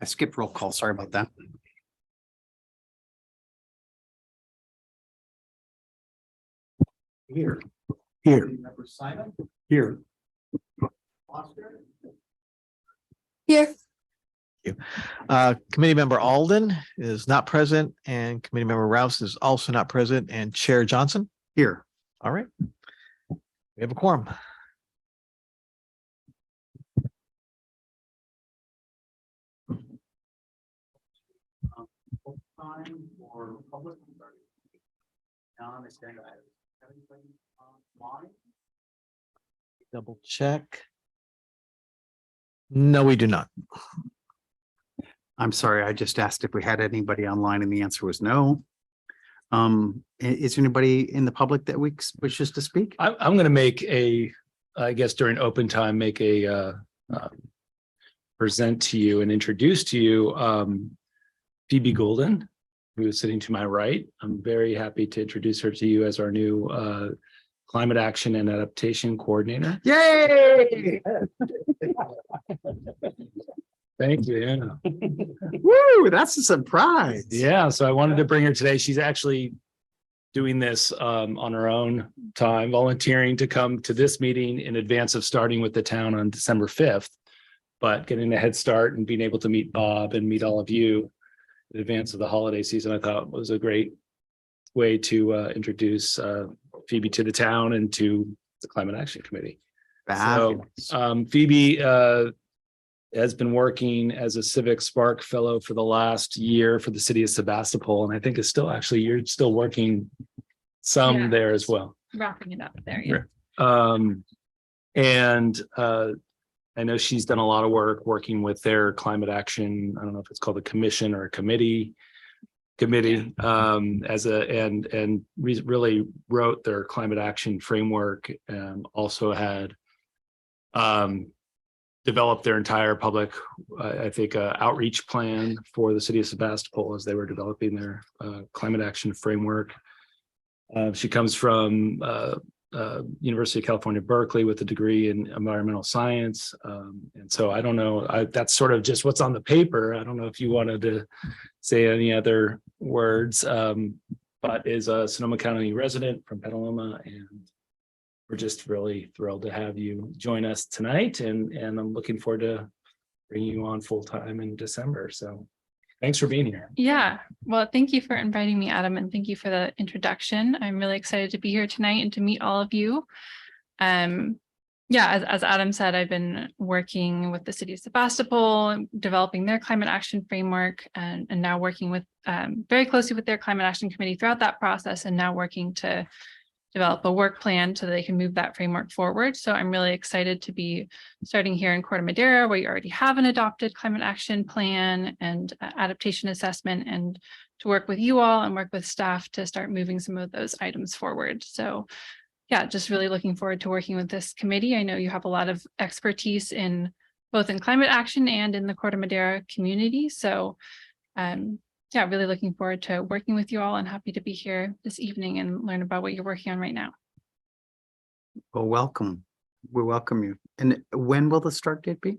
I skipped roll call. Sorry about that. Here. Member Simon. Here. Foster. Here. Committee member Alden is not present, and committee member Rouse is also not present, and Chair Johnson. Here. All right. We have a quorum. Time for public. Non-agenda items. Everybody online? Double check. No, we do not. I'm sorry, I just asked if we had anybody online and the answer was no. Is there anybody in the public that wishes to speak? I'm going to make I guess during open time, make present to you and introduce to you Phoebe Golden, who is sitting to my right. I'm very happy to introduce her to you as our new climate action and adaptation coordinator. Yay! Thank you. Yeah. Woo, that's a surprise. Yeah, so I wanted to bring her today. She's actually doing this on her own time, volunteering to come to this meeting in advance of starting with the town on December 5th. But getting a head start and being able to meet Bob and meet all of you in advance of the holiday season, I thought was a great way to introduce Phoebe to the town and to the Climate Action Committee. Fabulous. So Phoebe has been working as a Civic Spark Fellow for the last year for the city of Sebastopol, and I think you're still working some there as well. Wrapping it up there. Yeah. And I know she's done a lot of work working with their climate action. I don't know if it's called a commission or a committee really wrote their climate action framework, and also had developed their entire public, I think, outreach plan for the city of Sebastopol as they were developing their climate action framework. She comes from University of California, Berkeley, with a degree in environmental science. And so I don't know, that's sort of just what's on the paper. I don't know if you wanted to say any other words, but is a Sonoma County resident from Petaluma, and we're just really thrilled to have you join us tonight. And I'm looking forward to bringing you on full time in December. So thanks for being here. Yeah. Well, thank you for inviting me, Adam, and thank you for the introduction. I'm really excited to be here tonight and to meet all of you. Yeah, as Adam said, I've been working with the city of Sebastopol, developing their climate action framework, and now working with very closely with their climate action committee throughout that process, and now working to develop a work plan so that they can move that framework forward. So I'm really excited to be starting here in Corte Madera, where you already have an adopted climate action plan and adaptation assessment, and to work with you all and work with staff to start moving some of those items forward. So yeah, just really looking forward to working with this committee. I know you have a lot of expertise in both in climate action and in the Corte Madera community. So yeah, really looking forward to working with you all, and happy to be here this evening and learn about what you're working on right now. Well, welcome. We welcome you. And when will the start date be?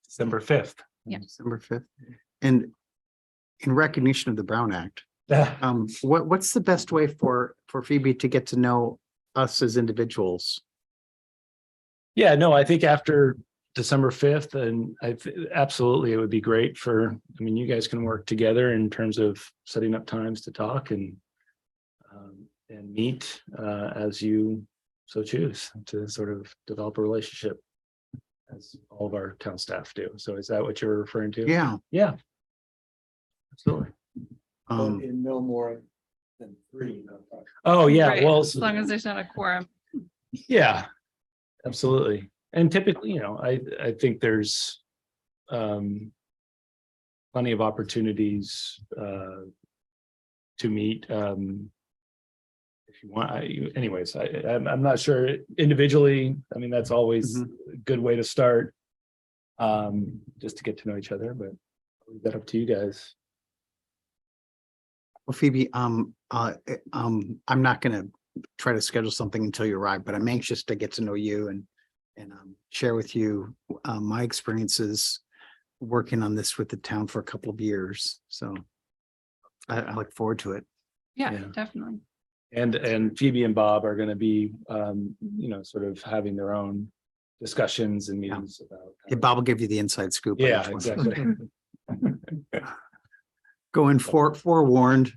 December 5th. Yeah. December 5th. And in recognition of the Brown Act, what's the best way for Phoebe to get to know us as individuals? Yeah, no, I think after December 5th, and absolutely, it would be great you guys can work together in terms of setting up times to talk and meet as you so choose, to sort of develop a relationship, as all of our town staff do. So is that what you're referring to? Yeah. Yeah. Absolutely. In no more than 3. Oh, yeah. Right, Well, as long as there's not a quorum. yeah, absolutely. And typically, I think there's plenty of opportunities to meet if you want. Anyways, I'm not sure individually. I mean, that's always a good way to start, just to get to know each other. But I'll leave that up to you guys. Well, Phoebe, I'm not going to try to schedule something until you arrive, but I'm anxious to get to know you and share with you my experiences working on this with the town for a couple of years, so I look forward to it. Yeah, Yeah. definitely. And Phoebe and Bob are gonna be, sort of having their own discussions and meetings about. Yeah, Bob will give you the inside scoop. on Yeah, each one. exactly. Going forewarned.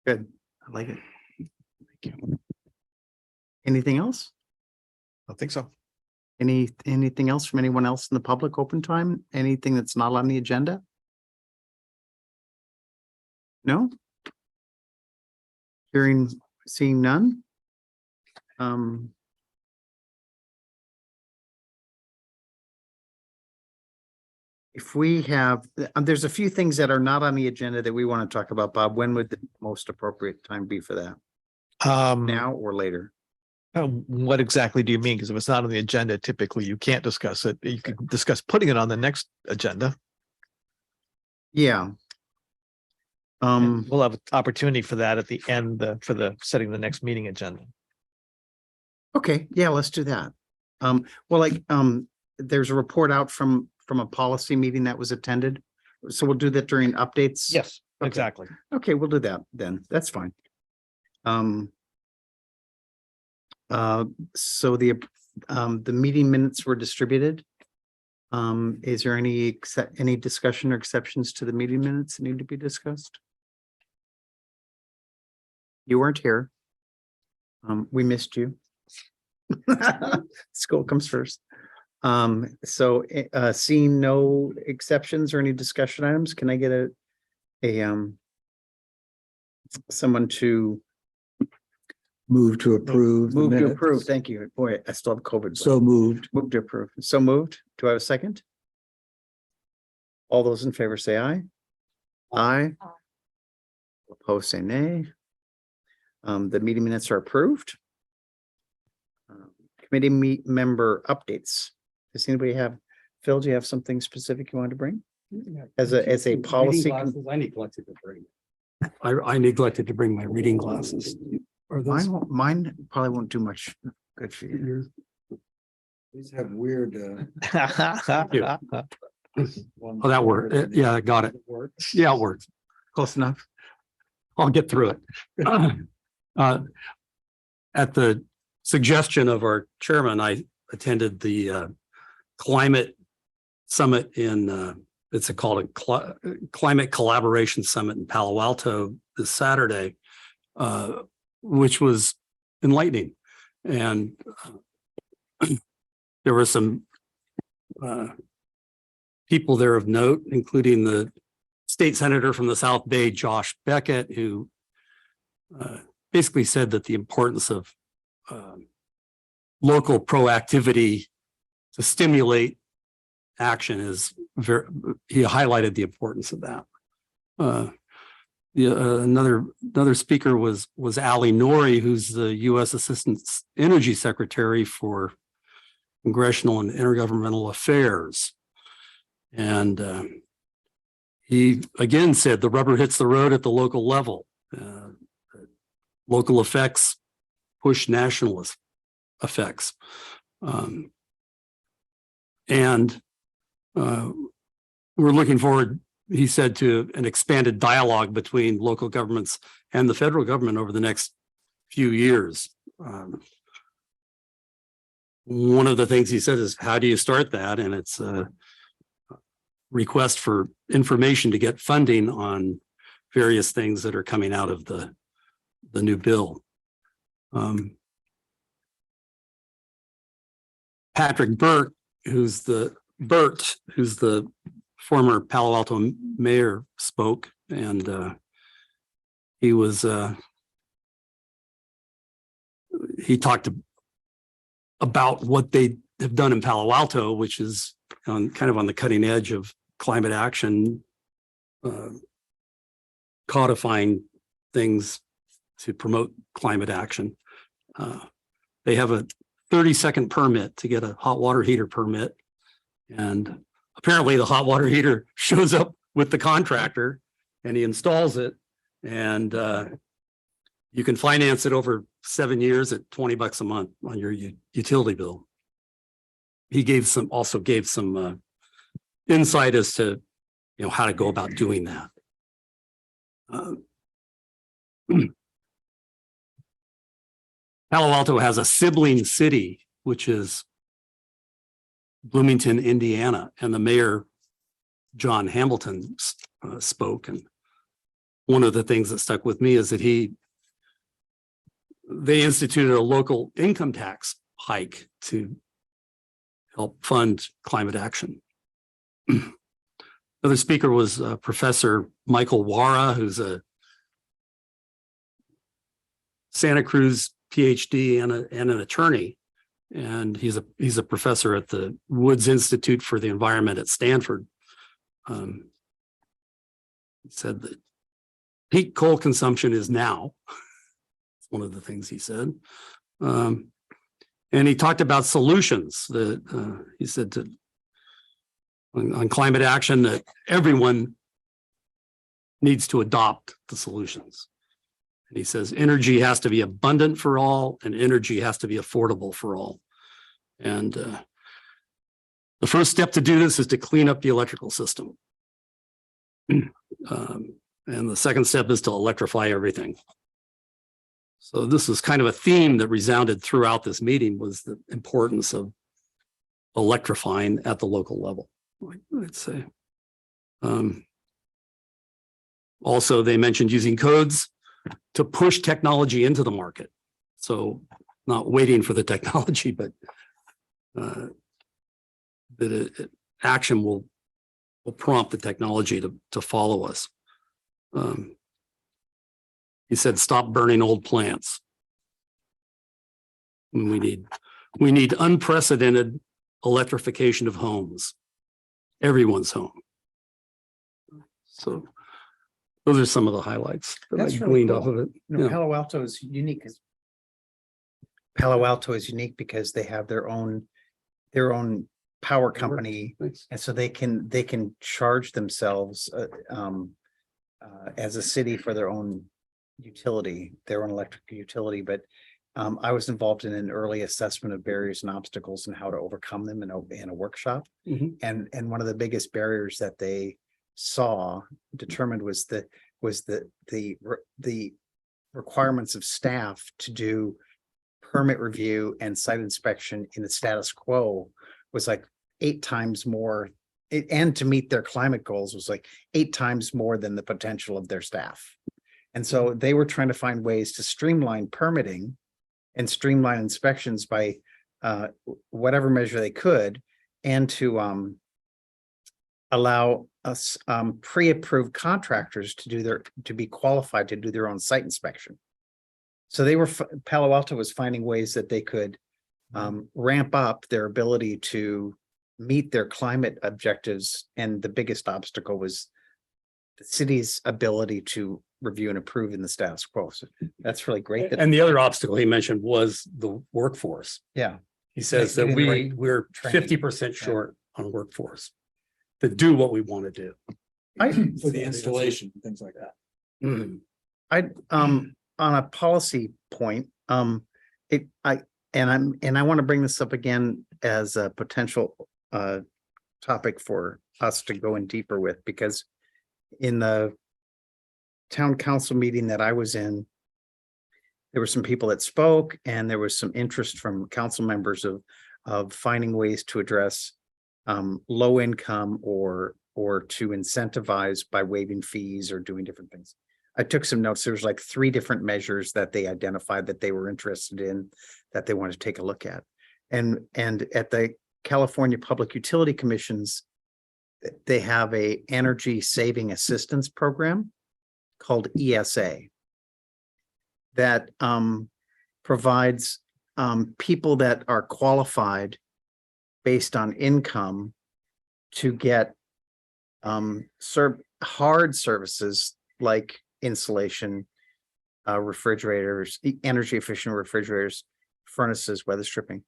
Good, I like it. Thank you. Anything else? I think so. Anything else from anyone else in the public open time? Anything that's not on the agenda? No? Seeing none? If we have, there's a few things that are not on the agenda that we want to talk about, Bob. When would the most appropriate time be for that? Now or later? What exactly do you mean? Because if it's not on the agenda, typically you can't discuss it. You could discuss putting it on the next agenda. Yeah. And we'll have an opportunity for that at the end, for the setting the next meeting agenda. Okay, yeah, let's do that. There's a report out from a policy meeting that was attended. So we'll do that during updates. Yes, Okay. exactly. Okay, we'll do that then. That's fine. So the meeting minutes were distributed. Is there any discussion or exceptions to the meeting minutes that need to be discussed? You weren't here. We missed you. School comes first. Seeing no exceptions or any discussion items, can I get someone to Move to approve. the move to minutes. approve? Thank you. Boy, I still have COVID. So moved. Move to approve. So moved. Do I have a second? All those in favor say aye. Aye. Opposed, say nay. The meeting minutes are approved. Committee member updates. Does anybody have, Phil, do you have something specific you wanted to bring? As a policy? I neglected to bring. I neglected to bring my reading glasses. Are those? Mine probably won't do much good for you. These have weird. Oh, that worked. Yeah, I got it. Yeah, it works. Close enough. I'll get through it. At the suggestion of our chairman, I attended the climate summit in called a climate collaboration summit in Palo Alto this Saturday, which was enlightening. And there were some people there of note, including the state senator from the South Bay, Josh Beckett, who basically said that the importance of local proactivity to stimulate action is he highlighted the importance of that. Another speaker was Ali Nori, who's the U.S. Assistant Energy Secretary for Congressional and Intergovernmental Affairs. And he again said the rubber hits the road at the local level. Local effects push national effects. We're looking forward, he said, to an expanded dialogue between local governments and the federal government over the next few years. One of the things he said is, how do you start that? And it's a request for information to get funding on various things that are coming out of the new bill. Patrick Burt, who's the former Palo Alto mayor, spoke, and he talked about what they have done in Palo Alto, which is kind of on the cutting edge of climate action, codifying things to promote climate action. They have a 30-second permit to get a hot water heater permit. And apparently the hot water heater shows up with the contractor and he installs it, and you can finance it over 7 years at $20 a month on your utility bill. he also gave some insight as to, how to go about doing that. Palo Alto has a sibling city, which is Bloomington, Indiana, and the mayor, John Hamilton, spoke. And one of the things that stuck with me is that they instituted a local income tax hike to help fund climate action. Another speaker was Professor Michael Wara, who's a Santa Cruz PhD and an attorney. And he's a professor at the Woods Institute for the Environment at Stanford. He said that peak coal consumption is now. It's one of the things he said. And he talked about solutions that he said on climate action that everyone needs to adopt the solutions. And he says energy has to be abundant for all and energy has to be affordable for all. And the first step to do this is to clean up the electrical system. And the second step is to electrify everything. So this is kind of a theme that resounded throughout this meeting, was the importance of electrifying at the local level, I'd say. Also, they mentioned using codes to push technology into the market. So not waiting for the technology, but that action will prompt the technology to follow us. He said, stop burning old plants. We need unprecedented electrification of homes, everyone's home. So those are some of the highlights that I That's really gleaned off cool. of it. No, Yeah. Palo Alto is unique. Palo Alto is unique because they have their own power company, Thanks. and so they can charge themselves as a city for their own utility, their own electric utility. But I was involved in an early assessment of barriers and obstacles and how to overcome them in a workshop. Mhm. And one of the biggest barriers that they determined was the requirements of staff to do permit review and site inspection in the status quo was like 8 times more, and to meet their climate goals was like 8 times more than the potential of their staff. And so they were trying to find ways to streamline permitting and streamline inspections by whatever measure they could, and to allow us pre-approved contractors to be qualified to do their own site inspection. So Palo Alto was finding ways that they could ramp up their ability to meet their climate objectives. And the biggest obstacle was the city's ability to review and approve in the status quo. So that's really great. And the other obstacle he mentioned was the workforce. Yeah. He says that Getting the right we're training. 50% short on workforce to do what we want to do. For the installation, things like that. Mhm. On a policy point, I want to bring this up again as a potential topic for us to go in deeper with, because in the town council meeting that I was in, there were some people that spoke, and there was some interest from council members of finding ways to address low income or to incentivize by waiving fees or doing different things. I took some notes. There was like 3 different measures that they identified that they were interested in, that they wanted to take a look at. And at the California Public Utility Commissions, they have a energy saving assistance program called ESA that provides people that are qualified based on income to get hard services like insulation, refrigerators, energy efficient refrigerators, furnaces, weather stripping.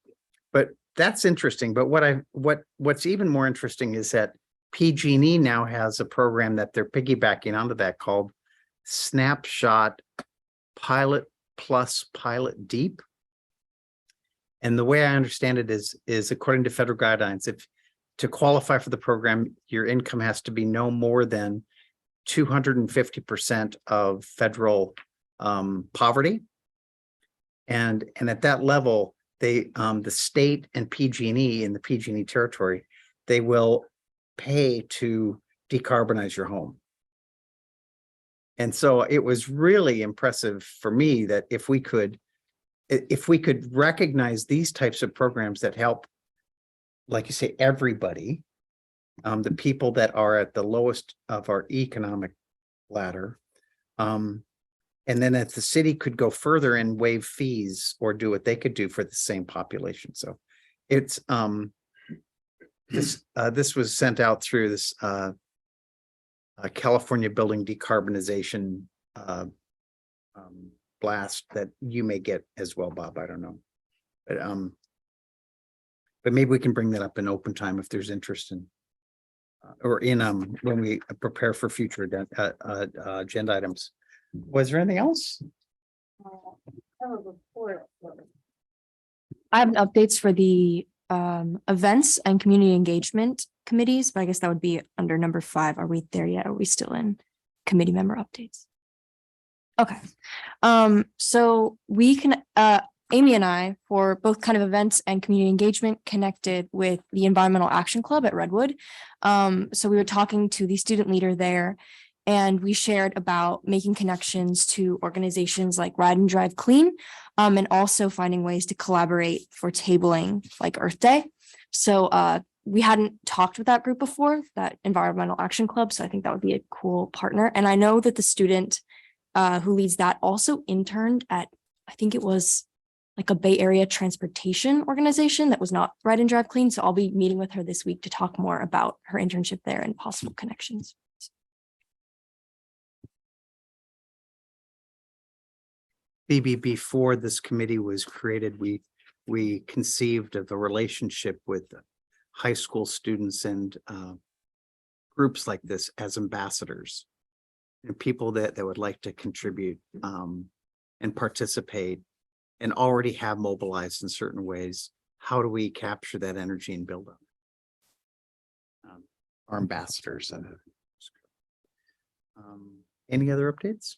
But that's interesting. But what's even more interesting is that PG&E now has a program that they're piggybacking onto that called Snapshot Pilot Plus Pilot Deep. And the way I understand it is according to federal guidelines, if to qualify for the program, your income has to be no more than 250% of federal poverty. And at that level, they the state and PG&E in the PG&E territory, they will pay to decarbonize your home. And so it was really impressive for me that if we could recognize these types of programs that help, like you say, everybody, the people that are at the lowest of our economic ladder, and then if the city could go further and waive fees or do what they could do for the same population. So it's this was sent out through this California Building Decarbonization blast that you may get as well, Bob. I don't know, but maybe we can bring that up in open time if there's interest in, or in when we prepare for future agenda items. Was there anything else? I have updates for the events and community engagement committees, but I guess that would be under number 5. Are we there yet? Are we still in committee member updates? Okay. So we can, Amy and I, for both kind of events and community engagement, connected with the Environmental Action Club at Redwood. So we were talking to the student leader there, and we shared about making connections to organizations like Ride and Drive Clean, and also finding ways to collaborate for tabling like Earth Day. So we hadn't talked with that group before, that Environmental Action Club. So I think that would be a cool partner. And I know that the student who leads that also interned at, I think it was like a Bay Area transportation organization that was not Ride and Drive Clean. So I'll be meeting with her this week to talk more about her internship there and possible connections. Phoebe, before this committee was created, we conceived of a relationship with high school students and groups like this as ambassadors, and people that would like to contribute and participate and already have mobilized in certain ways. How do we capture that energy and build up our ambassadors? Any other updates?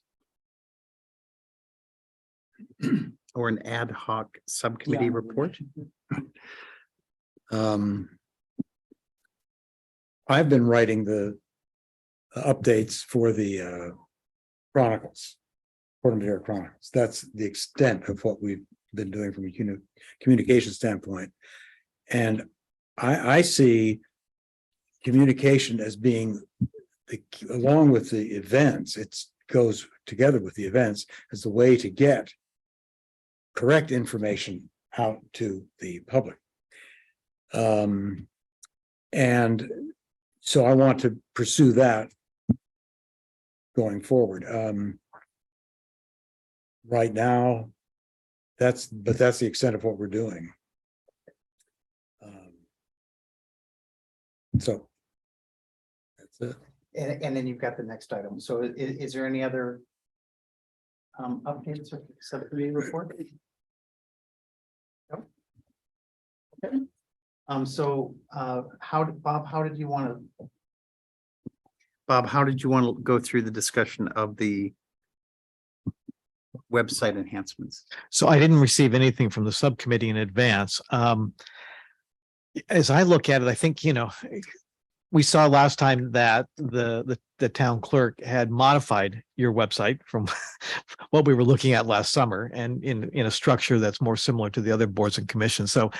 Or an ad hoc subcommittee report? I've been writing the updates for the Chronicles, Corte Madera Chronicles. That's the extent of what we've been doing from a communication standpoint. And I see communication as being, along with the events, it goes together with the events as the way to get correct information out to the public. And so I want to pursue that going forward. Right now, that's the extent of what we're doing. So that's it. And then you've got the next item. So is there any other updates or subcommittee report? No? Okay. So Bob, how did you want to go through the discussion of the website enhancements? So I didn't receive anything from the subcommittee in advance. As I look at it, I think, we saw last time that the town clerk had modified your website from what we were looking at last summer, and in a structure that's more similar to the other boards and commissions. So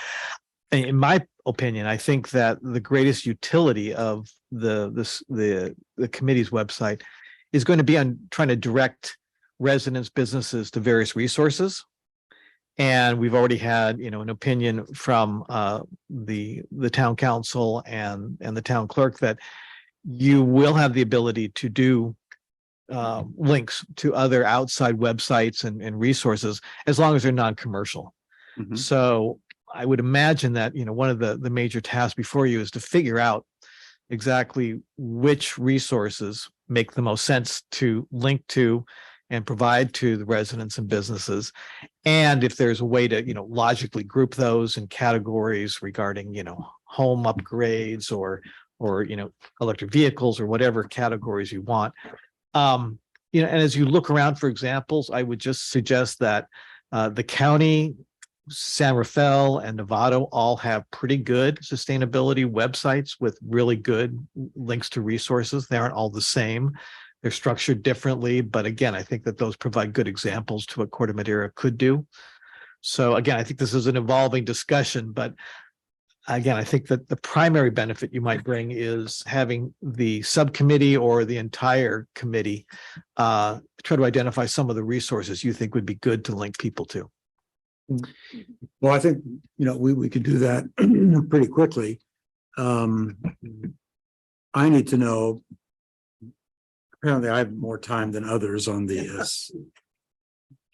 in my opinion, I think that the greatest utility of the committee's website is going to be on trying to direct residents, businesses to various resources. And we've already had, an opinion from the town council and the town clerk that you will have the ability to do links to other outside websites and resources as long as they're non-commercial. Mm-hmm. So I would imagine that, one of the major tasks before you is to figure out exactly which resources make the most sense to link to and provide to the residents and businesses, And if there's a way to, logically group those in categories regarding, home upgrades or, electric vehicles or whatever categories you want. And as you look around for examples, I would just suggest that the county, San Rafael and Novato all have pretty good sustainability websites with really good links to resources. They aren't all the same. They're structured differently, but again, I think that those provide good examples to what Corte Madera could do. So again, I think this is an evolving discussion, but again, I think that the primary benefit you might bring is having the subcommittee or the entire committee try to identify some of the resources you think would be good to link people to. Well, I think, we could do that pretty quickly. I need to know, apparently I have more time than others on the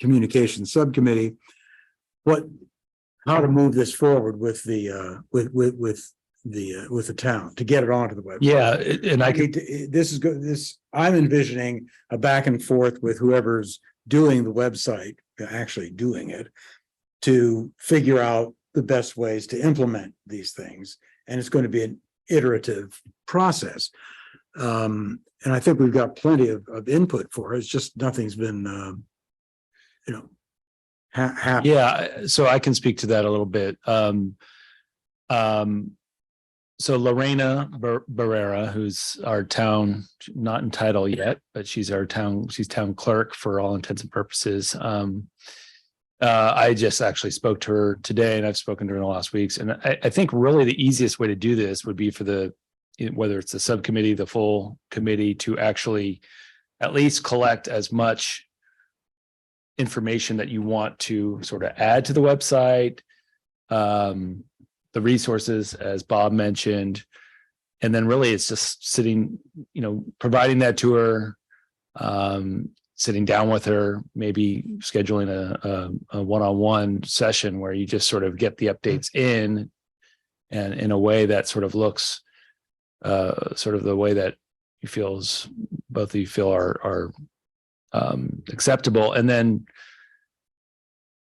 communication subcommittee, how to move this forward with the with the town to get it onto the website. Yeah, and I could, This is good. I'm envisioning a back and forth with whoever's doing the website, actually doing it, to figure out the best ways to implement these things. And it's going to be an iterative process. And I think we've got plenty of input for it. It's just nothing's been, happened. yeah, so I can speak to that a little bit. So Lorena Barrera, who's our town, not in title yet, but she's town clerk for all intents and purposes. I just actually spoke to her today, and I've spoken to her in the last weeks. And I think really the easiest way to do this would be for whether it's the subcommittee, the full committee, to actually at least collect as much information that you want to sort of add to the website, the resources, as Bob mentioned, and then really it's just sitting, providing that to her, sitting down with her, maybe scheduling a one-on-one session where you just sort of get the updates in, and in a way that sort of looks sort of the way that both of you feel are acceptable, and then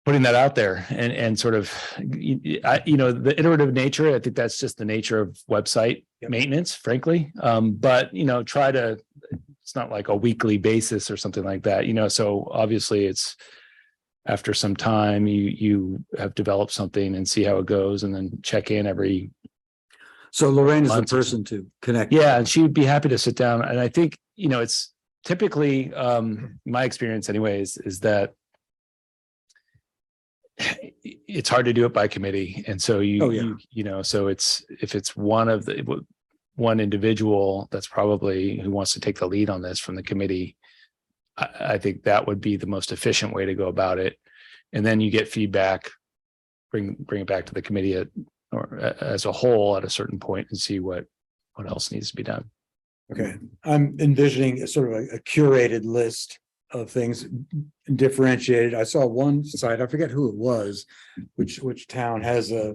putting that out there and sort of, the iterative nature. I think that's just the nature of website maintenance, frankly. But, try to, it's not like a weekly basis or something like that, so obviously it's after some time you have developed something and see how it goes, and then check in every. So Lorraine is the month. person to connect. Yeah. And she would be happy to sit down. And I think, it's typically, my experience anyways, is that it's hard to do it by committee. And so so if it's one individual that's probably who wants to take the lead on this from the committee, I think that would be the most efficient way to go about it. And then you get feedback, bring it back to the committee or as a whole at a certain point, and see what else needs to be done. Okay, I'm envisioning a sort of a curated list of things differentiated. I saw one site, I forget who it was, which town has a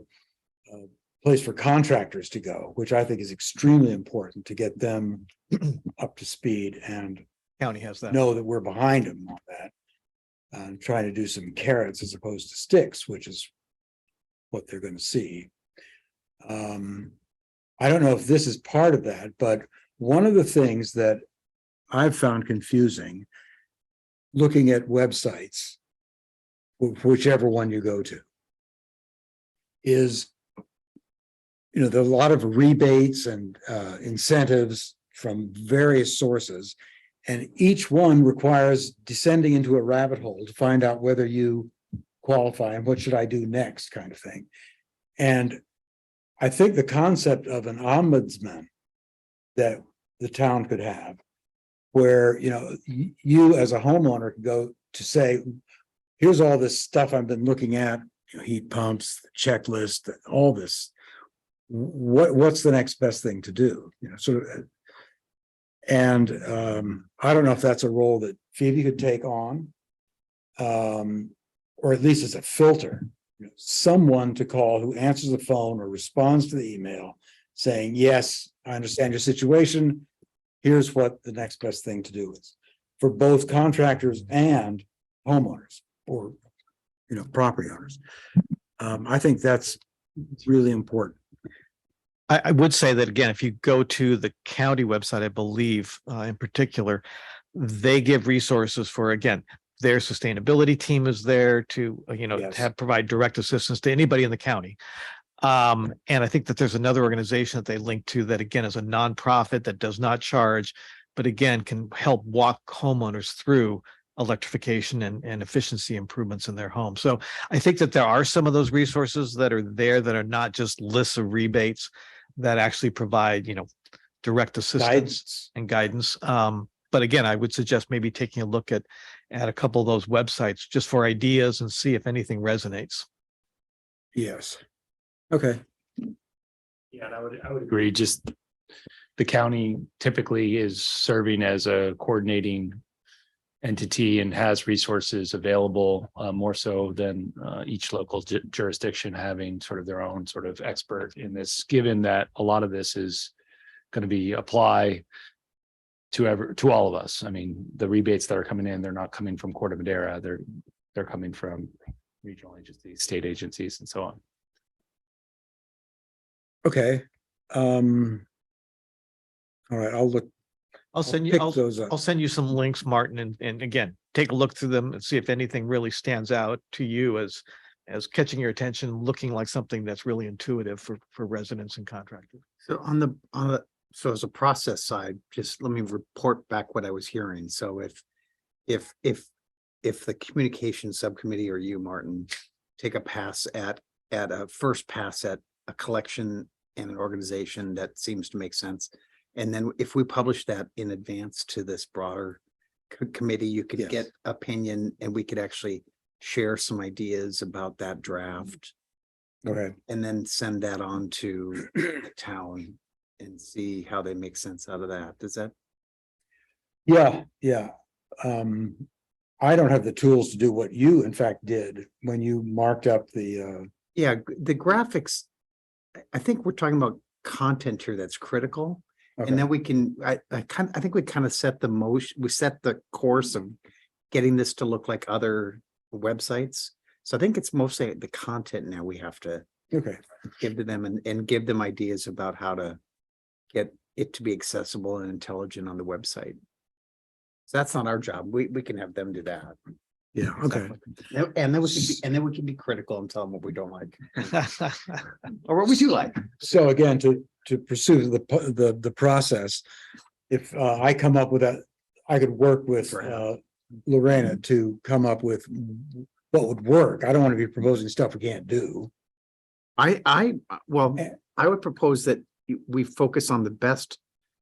place for contractors to go, which I think is extremely important to get them up to speed and County has that. know that we're behind them on that. And trying to do some carrots as opposed to sticks, which is what they're going to see. I don't know if this is part of that, but one of the things that I've found confusing looking at websites, whichever one you go to, is, there are a lot of rebates and incentives from various sources, and each one requires descending into a rabbit hole to find out whether you qualify and what should I do next kind of thing. And I think the concept of an ombudsman that the town could have, where, you as a homeowner could go to say, here's all this stuff I've been looking at, heat pumps, the checklist, all this. What's the next best thing to do? Sort of. And I don't know if that's a role that Phoebe could take on, or at least as a filter, someone to call who answers the phone or responds to the email saying, yes, I understand your situation. Here's what the next best thing to do is, for both contractors and homeowners, or property owners. I think that's really important. I would say that again, if you go to the county website, I believe, in particular, they give resources for, again, their sustainability team is there to, Yes. provide direct assistance to anybody in the county. And I think that there's another organization that they link to that again is a nonprofit that does not charge, but again, can help walk homeowners through electrification and efficiency improvements in their home. So I think that there are some of those resources that are there that are not just lists of rebates that actually provide, direct assistance Guidance. and guidance. But again, I would suggest maybe taking a look at a couple of those websites just for ideas and see if anything resonates. Yes. Okay. Yeah, and I would agree. Just the county typically is serving as a coordinating entity and has resources available, more so than each local jurisdiction having sort of their own sort of expert in this, given that a lot of this is going to be apply to all of us. I mean, the rebates that are coming in, they're not coming from Corte Madera, they're coming from regional agencies, state agencies, and so on. Okay. All right, I'll send you, pick I'll those up. send you some links, Martin, and again, take a look through them and see if anything really stands out to you as catching your attention, looking like something that's really intuitive for residents and contractors. So so as a process side, just let me report back what I was hearing. So if the communication subcommittee or you, Martin, take a pass at a first pass at a collection and an organization that seems to make sense. And then if we publish that in advance to this broader committee, you could Yes. get opinion and we could actually share some ideas about that draft Okay. and then send that on to the town and see how they make sense out of that. Does that? Yeah. I don't have the tools to do what you in fact did when you marked up the, Yeah, the graphics, I think we're talking about content here that's critical. okay. And then we can, I think we kind of set we set the course of getting this to look like other websites. So I think it's mostly the content now we have to Okay. give to them and give them ideas about how to get it to be accessible and intelligent on the website. So that's not our job. We can have them do that. Yeah. Okay. And then we can be critical and tell them what we don't like or what we do like. So again, to pursue the process, if I come up with that, I could work with Lorena to come up with what would work. I don't want to be proposing stuff we can't do. I would propose that we focus on the best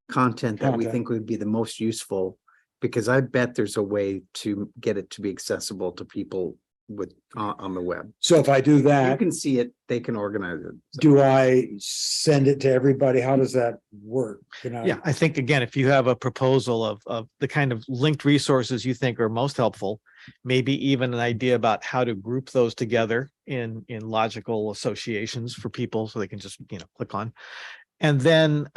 content that we Content. think would be the most useful, because I bet there's a way to get it to be accessible to people with on the web. So if I do You that, can see it, they can organize it. So- do I send it to everybody? How does that work? Can I? Yeah, I think again, if you have a proposal of the kind of linked resources you think are most helpful, maybe even an idea about how to group those together in logical associations for people so they can just, click on. And then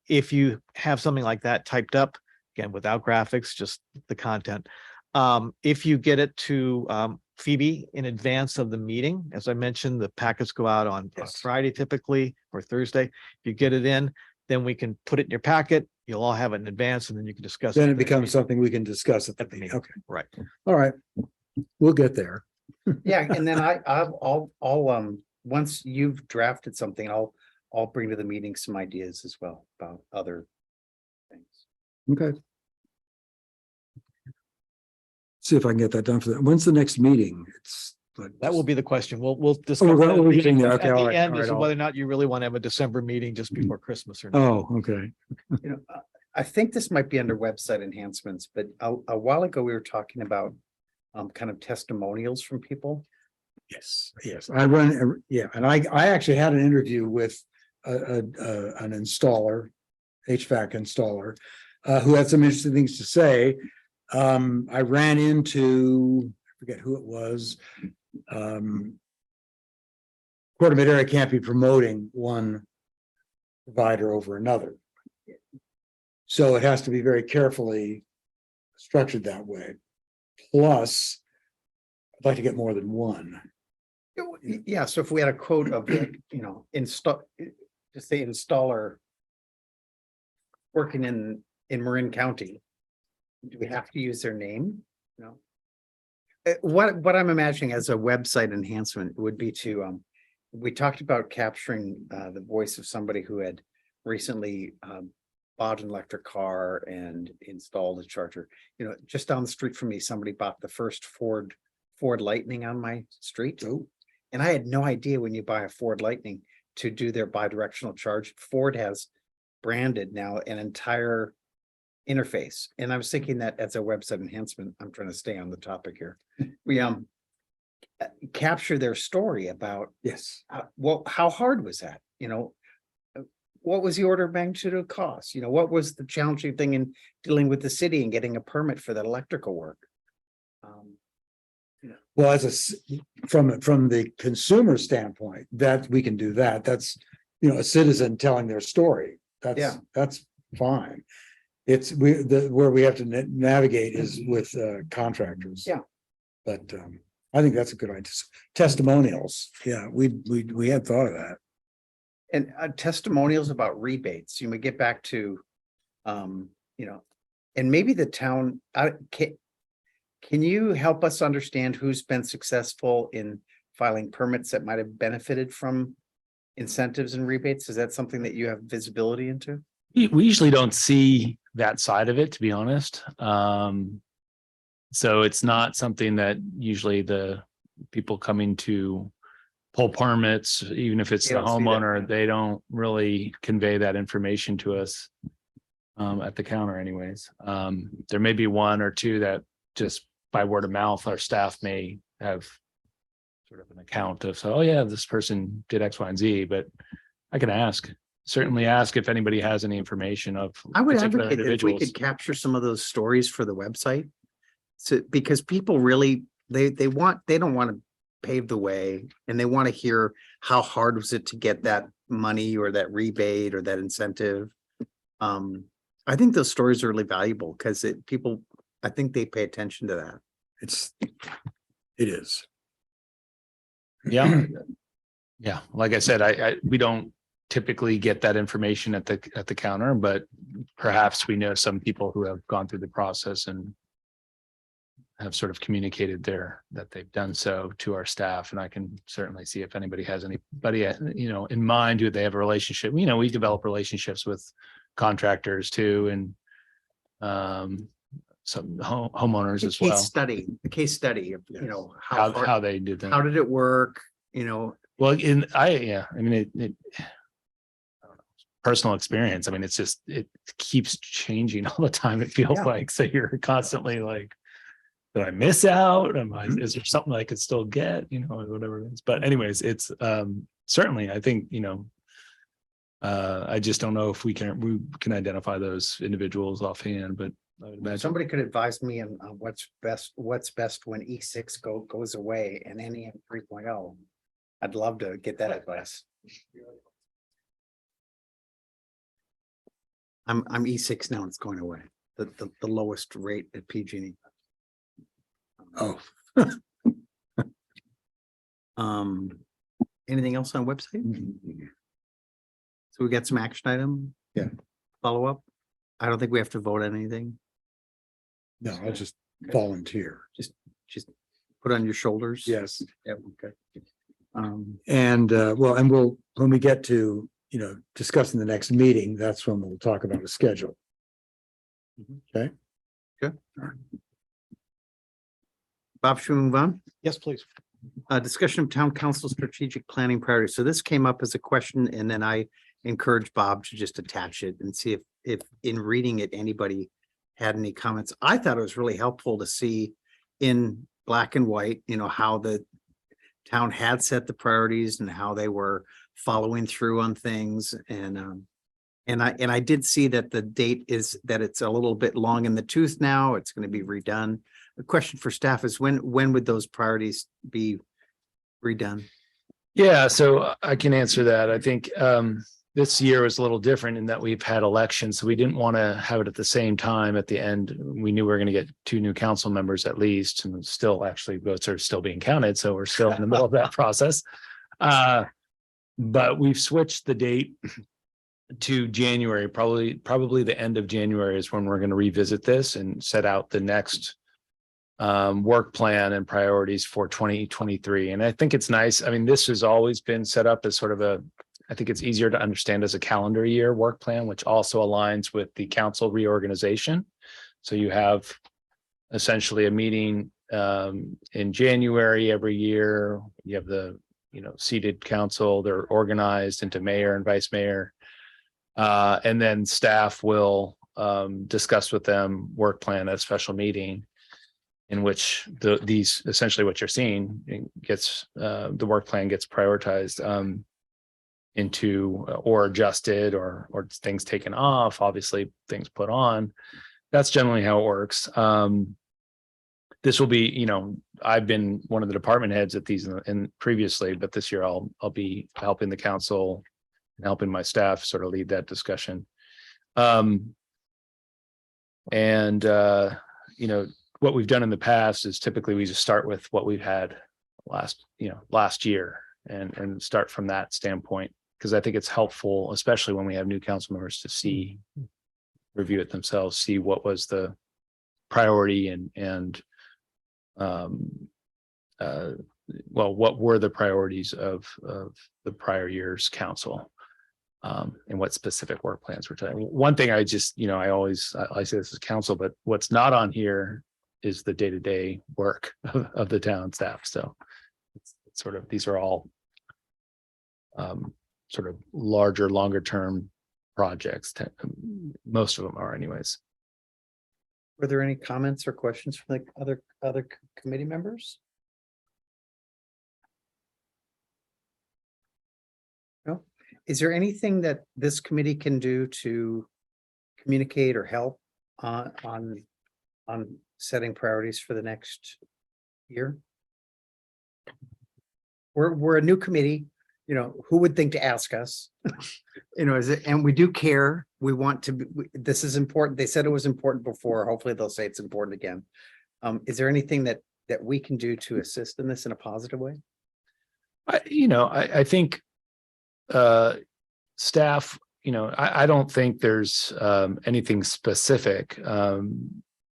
if you have something like that typed up, again, without graphics, just the content. If you get it to Phoebe in advance of the meeting, as I mentioned, the packets go out on Yes. Friday typically, or Thursday. If you get it in, then we can put it in your packet. You'll all have it in advance and then you can discuss. Then at it the becomes meeting. something we can discuss at the At the meeting. meeting. Okay. Right. All right. We'll get there. Yeah, and then I'll once you've drafted something, I'll bring to the meeting some ideas as well about other things. Okay. See if I can get that done for that. When's the next meeting? It's like. That will be the question. We'll discuss. we're that at the getting there. meeting. Okay, At all the right, end all is right, whether or not you really want to have a December meeting just before Christmas or not. Oh, okay. You know, I think this might be under website enhancements, but a while ago we were talking about kind of testimonials from people. Yes. And I actually had an interview with an installer, HVAC installer, who had some interesting things to say. I ran into, I forget who it was. Corte Madera can't be promoting one provider over another. So it has to be very carefully structured that way. Plus, like to get more than one. Yeah, so if we had a quote of, like, install, just say installer working in Marin County, do we have to use their name? No. What I'm imagining as a website enhancement would be to, we talked about capturing the voice of somebody who had recently bought an electric car and installed a charger. Just down the street from me, somebody bought the first Ford Lightning on my street. Oh. And I had no idea when you buy a Ford Lightning to do their bi-directional charge. Ford has branded now an entire interface. And I was thinking that as a website enhancement, I'm trying to stay on the topic here. We capture their story about Yes. how hard was that? What was the order of magnitude of cost? What was the challenging thing in dealing with the city and getting a permit for that electrical work? Well, from the consumer standpoint, that we can do that. That's, a citizen telling their story. Yeah. That's fine. It's where we have to navigate is with contractors. Yeah. But I think that's a good idea. Testimonials. Yeah, we had thought of that. And testimonials about rebates, you may get back to, and maybe the town, can you help us understand who's been successful in filing permits that might have benefited from incentives and rebates? Is that something that you have visibility into? We usually don't see that side of it, to be honest. So it's not something that usually the people coming to pull permits, even if it's They the don't see that, homeowner, yeah. they don't really convey that information to us at the counter anyways. There may be one or two that just by word of mouth, our staff may have sort of an account of, so, oh yeah, this person did X, Y, and Z, but I can certainly ask if anybody has any information of I would particular advocate if we individuals. could capture some of those stories for the website. So, because people really, they don't want to pave the way, and they want to hear how hard was it to get that money or that rebate or that incentive. I think those stories are really valuable because I think they pay attention to that. It is. Yeah. Yeah. Like I said, we don't typically get that information at the counter, but perhaps we know some people who have gone through the process and have sort of communicated that they've done so to our staff. And I can certainly see if anybody has anybody, in mind who they have a relationship. We develop relationships with contractors too, and some homeowners as well. The case study of, How they did that. how did it work? Well, I mean, I don't know, personal experience. I mean, it keeps changing all the time. It feels Yeah. like, so you're constantly like, did I miss out? Is there something I could still get, or whatever it is. But anyways, it's certainly, I think, I just don't know if we can identify those individuals offhand, but I would imagine. Somebody could advise me on what's best when E6 goes away and NEM 3.0. I'd love to get that advice. I'm E6 now, it's going away, the lowest rate at PG&E. Oh, Anything else on website? So we got some action item? Yeah. Follow up? I don't think we have to vote on anything. no, I'll just volunteer. Just put on your shoulders. Yes. Yeah, okay. And when we get to, discussing the next meeting, that's when we'll talk about a schedule. Okay. Good. Bob, should we move on? Yes, please. Discussion of town council strategic planning priorities. So this came up as a question, and then I encouraged Bob to just attach it and see if in reading it, anybody had any comments. I thought it was really helpful to see in black and white, how the town had set the priorities and how they were following through on things. And I did see that the date is that it's a little bit long in the tooth now. It's going to be redone. The question for staff is when would those priorities be redone? Yeah, so I can answer that. I think This year was a little different in that we've had elections, so we didn't want to have it at the same time. At the end, we knew we were going to get 2 new council members at least, and still actually votes are still being counted. So we're still in the middle of that process. But we've switched the date to January, probably the end of January is when we're going to revisit this and set out the next work plan and priorities for 2023. And I think it's nice. I mean, this has always been set up as sort of I think it's easier to understand as a calendar year work plan, which also aligns with the council reorganization. So you have essentially a meeting in January every year. You have the seated council. They're organized into mayor and vice mayor. And then staff will discuss with them work plan at a special meeting in which these essentially what you're seeing gets the work plan gets prioritized into or adjusted or things taken off, obviously things put on. That's generally how it works. This will be, I've been one of the department heads at these and previously, but this year I'll be helping the council and helping my staff sort of lead that discussion. What we've done in the past is typically we just start with what we've had last year and start from that standpoint, because I think it's helpful, especially when we have new council members, to review it themselves, see what was the priority and what were the priorities of the prior year's council, and what specific work plans we're talking. One thing I say this as council, but what's not on here is the day-to-day work of the town staff. So it's sort of, these are all sort of larger, longer term projects. Most of them are anyways. Were there any comments or questions from the other committee members? No. Is there anything that this committee can do to communicate or help on setting priorities for the next year? We're a new committee. Who would think to ask us? And we do care. We want to, this is important. They said it was important before. Hopefully they'll say it's important again. Is there anything that we can do to assist in this in a positive way? I think staff, I don't think there's anything specific.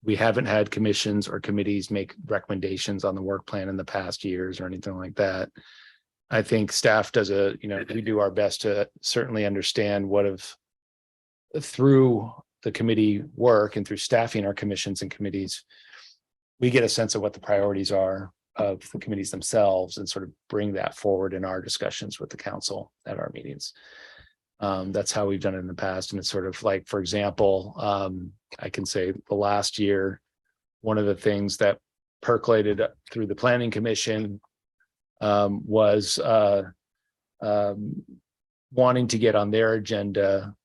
We haven't had commissions or committees make recommendations on the work plan in the past years or anything like that. I think staff does we do our best to certainly understand through the committee work and through staffing our commissions and committees, we get a sense of what the priorities are of the committees themselves and sort of bring that forward in our discussions with the council at our meetings. That's how we've done it in the past. And it's sort of like, for example, I can say the last year, one of the things that percolated through the planning commission was wanting to get on their agenda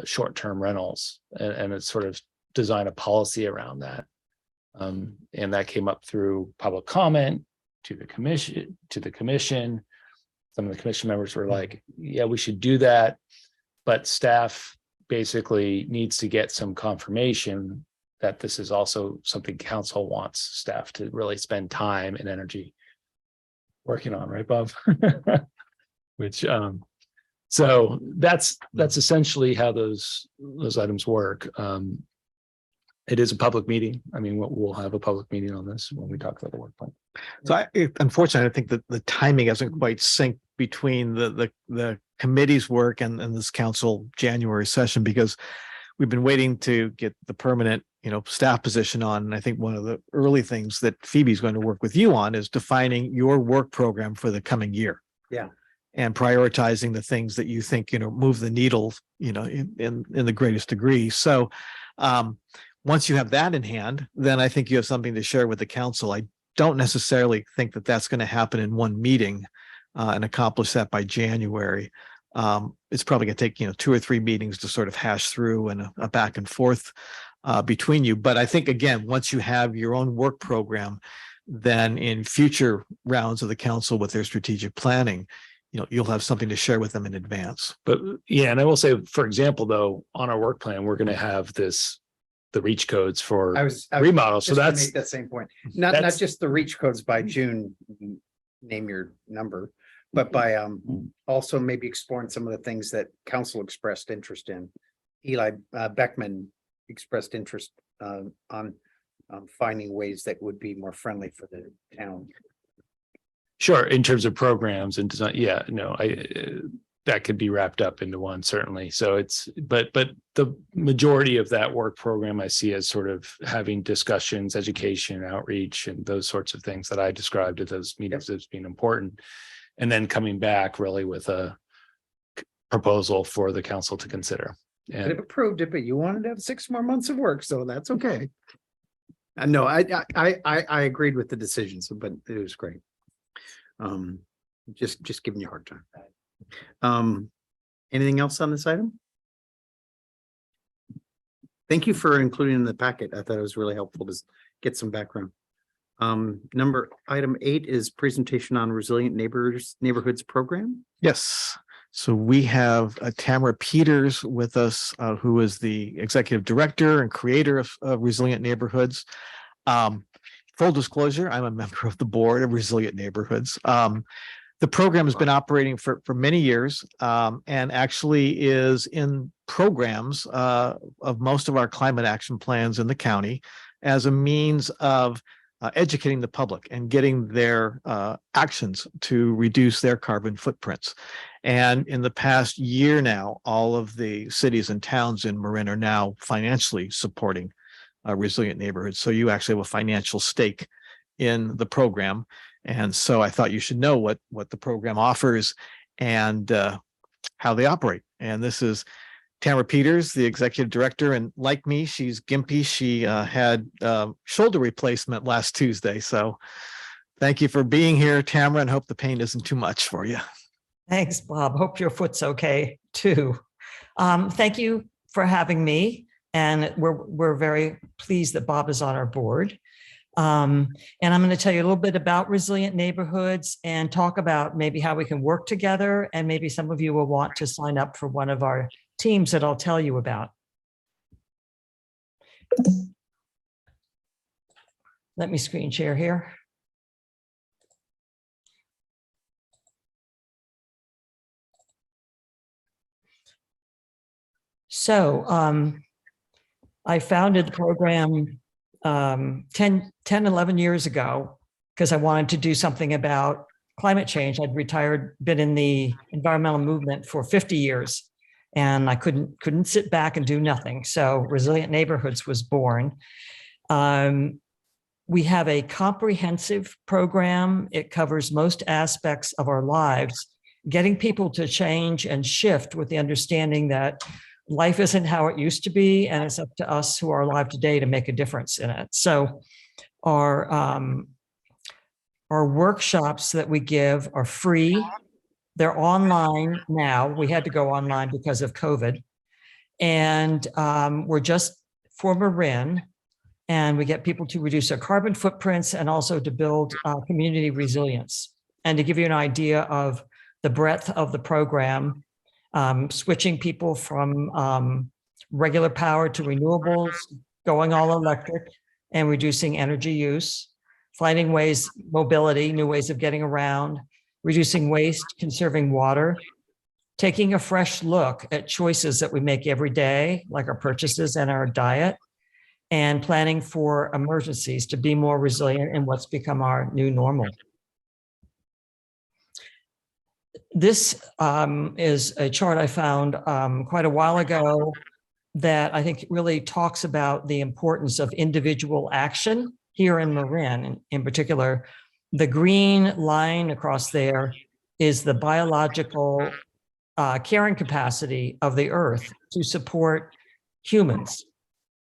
short-term rentals and it's sort of design a policy around that. And that came up through public comment to the commission. Some of the commission members were like, yeah, we should do that. But staff basically needs to get some confirmation that this is also something council wants staff to really spend time and energy working on, right, Bob? Which so that's essentially how those items work. It is a public meeting. I mean, we'll have a public meeting on this when we talk about the work plan. So unfortunately, I think that the timing hasn't quite synced between the committee's work and this council January session, because we've been waiting to get the permanent, staff position on. And I think one of the early things that Phoebe's going to work with you on is defining your work program for the coming year. Yeah. And prioritizing the things that you think, move the needle, in the greatest degree. So once you have that in hand, then I think you have something to share with the council. I don't necessarily think that that's going to happen in one meeting and accomplish that by January. It's probably going to take, 2 or 3 meetings to sort of hash through and a back and forth between you. But I think, again, once you have your own work program, then in future rounds of the council with their strategic planning, you'll have something to share with them in advance. But yeah, and I will say, for example, though, on our work plan, we're going to have the reach codes for I was remodels. So just gonna that's, make that same point. Not that's- just the reach codes by June, name your number, but by also maybe exploring some of the things that council expressed interest in. Eli Beckman expressed interest on finding ways that would be more friendly for the town. sure, in terms of programs and design. Yeah, no, that could be wrapped up into one, certainly. So but the majority of that work program I see as sort of having discussions, education, outreach, and those sorts of things that I described at those meetings as being important. And then coming back really with a proposal for the council to consider. Could have And approved it, but you wanted to have 6 more months of work, so that's okay. No, I agreed with the decisions, but it was great. Just giving you a hard time. Anything else on this item? Thank you for including in the packet. I thought it was really helpful to get some background. Item 8 is presentation on resilient neighborhoods program. Yes. So we have Tamara Peters with us, who is the executive director and creator of Resilient Neighborhoods. Full disclosure, I'm a member of the board of Resilient Neighborhoods. The program has been operating for many years, and actually is in programs of most of our climate action plans in the county as a means of educating the public and getting their actions to reduce their carbon footprints. And in the past year now, all of the cities and towns in Marin are now financially supporting resilient neighborhoods. So you actually have a financial stake in the program. And so I thought you should know what the program offers and how they operate. And this is Tamara Peters, the executive director, and like me, she's gimpy. She had shoulder replacement last Tuesday. So thank you for being here, Tamara, and hope the pain isn't too much for you. Thanks, Bob. Hope your foot's okay too. Thank you for having me. And we're very pleased that Bob is on our board. And I'm going to tell you a little bit about resilient neighborhoods and talk about maybe how we can work together. And maybe some of you will want to sign up for one of our teams that I'll tell you about. Let me screen share here. So I founded the program 11 years ago because I wanted to do something about climate change. I'd retired, been in the environmental movement for 50 years, and I couldn't sit back and do nothing. So Resilient Neighborhoods was born. We have a comprehensive program. It covers most aspects of our lives, getting people to change and shift with the understanding that life isn't how it used to be, and it's up to us who are alive today to make a difference in it. So our workshops that we give are free. They're online now. We had to go online because of COVID. And we're just for Marin, and we get people to reduce their carbon footprints and also to build community resilience. And to give you an idea of the breadth of the program, switching people from regular power to renewables, going all electric, and reducing energy use, finding ways, mobility, new ways of getting around, reducing waste, conserving water, taking a fresh look at choices that we make every day, like our purchases and our diet, and planning for emergencies to be more resilient in what's become our new normal. This is a chart I found quite a while ago that I think really talks about the importance of individual action here in Marin. In particular, the green line across there is the biological carrying capacity of the earth to support humans.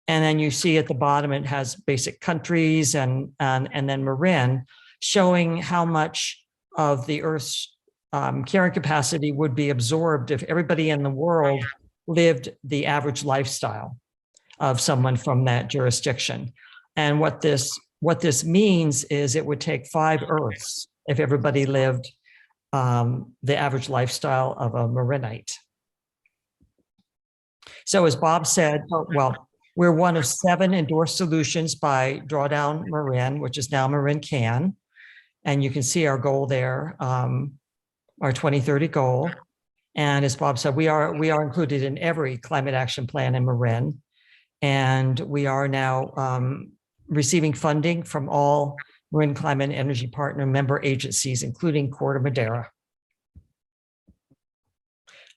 And then you see at the bottom, it has basic countries and then Marin, showing how much of the earth's carrying capacity would be absorbed if everybody in the world lived the average lifestyle of someone from that jurisdiction. And what this means is it would take 5 Earths if everybody lived the average lifestyle of a Marinite. So as Bob said, well, we're one of 7 endorsed solutions by Drawdown Marin, which is now Marin Can. And you can see our goal there, our 2030 goal. And as Bob said, we are included in every climate action plan in Marin. And we are now receiving funding from all Marin Climate and Energy Partner member agencies, including Corte Madera.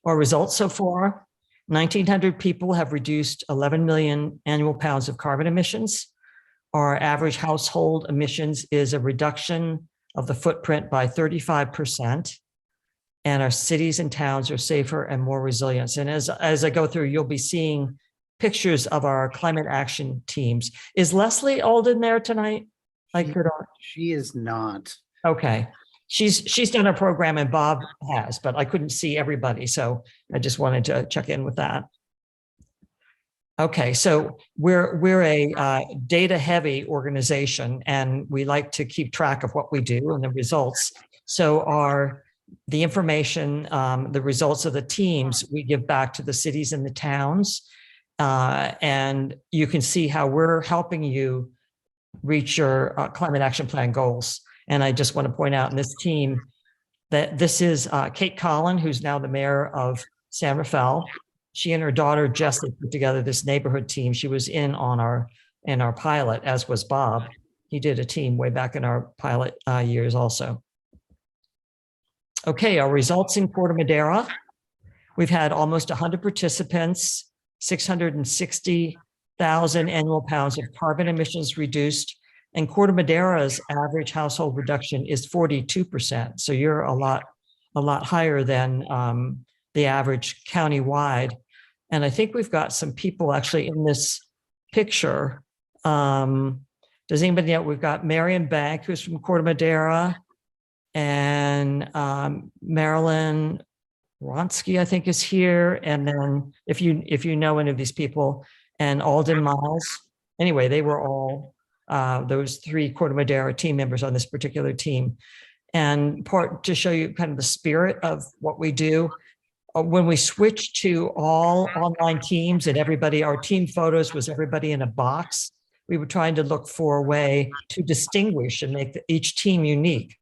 Our results so far: 1,900 people have reduced 11 million annual pounds of carbon emissions. Our average household emissions is a reduction of the footprint by 35%. And our cities and towns are safer and more resilient. And as I go through, you'll be seeing pictures of our climate action teams. Is Leslie Alden there tonight? She is not. Okay. She's done a program and Bob has, but I couldn't see everybody. So I just wanted to check in with that. Okay, so we're a data heavy organization and we like to keep track of what we do and the results. So the information, the results of the teams, we give back to the cities and the towns. And you can see how we're helping you reach your climate action plan goals. And I just want to point out in this team that this is Kate Collin, who's now the mayor of San Rafael. She and her daughter Jessie put together this neighborhood team. She was in our pilot, as was Bob. He did a team way back in our pilot years also. Okay, our results in Corte Madera. We've had almost 100 participants, 660,000 annual pounds of carbon emissions reduced. And Corte Madera's average household reduction is 42%. So you're a lot higher than the average countywide. And I think we've got some people actually in this picture. Does anybody know? We've got Marion Bank, who's from Corte Madera, and Marilyn Ronsky, I think, is here. And then if you know any of these people, and Alden Miles. Anyway, they were all those 3 Corte Madera team members on this particular team. And part to show you kind of the spirit of what we do. When we switched to all online teams and our team photos was everybody in a box, we were trying to look for a way to distinguish and make each team unique.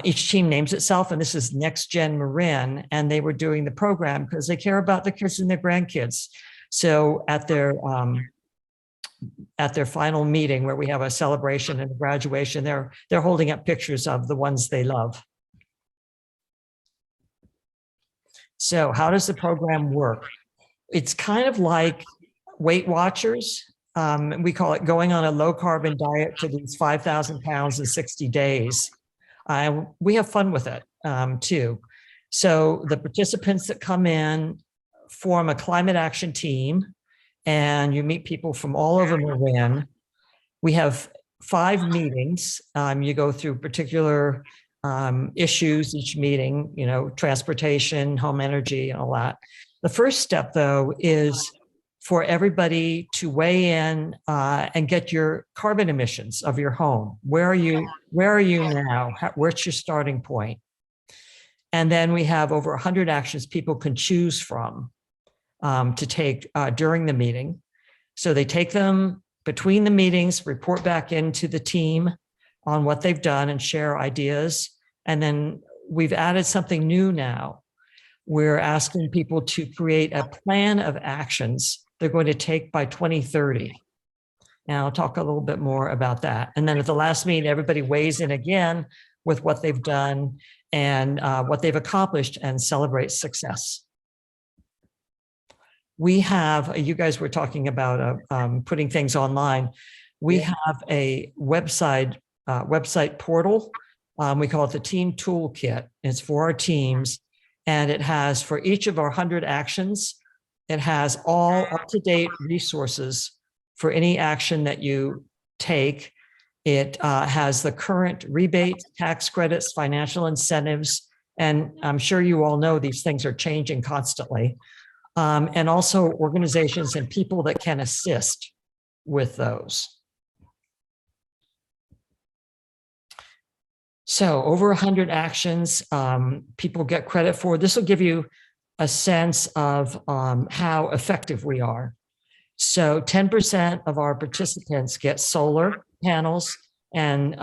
Each team names itself, and this is Next Gen Marin, and they were doing the program because they care about their kids and their grandkids. So at their final meeting where we have a celebration and a graduation, they're holding up pictures of the ones they love. So how does the program work? It's kind of like Weight Watchers. We call it going on a low carbon diet to lose 5,000 pounds in 60 days. We have fun with it too. So the participants that come in form a climate action team, and you meet people from all over Marin. We have 5 meetings. You go through particular issues each meeting, transportation, home energy, and all that. The first step, though, is for everybody to weigh in and get your carbon emissions of your home. Where are you now? Where's your starting point? And then we have over 100 actions people can choose from to take during the meeting. So they take them between the meetings, report back into the team on what they've done and share ideas. And then we've added something new now. We're asking people to create a plan of actions they're going to take by 2030. And I'll talk a little bit more about that. And then at the last meeting, everybody weighs in again with what they've done and what they've accomplished and celebrate success. We have, you guys were talking about putting things online. We have a website portal. We call it the Team Toolkit. It's for our teams. And it has, for each of our 100 actions, it has all up-to-date resources for any action that you take. It has the current rebates, tax credits, financial incentives, and I'm sure you all know these things are changing constantly. And also organizations and people that can assist with those. So over 100 actions people get credit for. This will give you a sense of how effective we are. So 10% of our participants get solar panels. And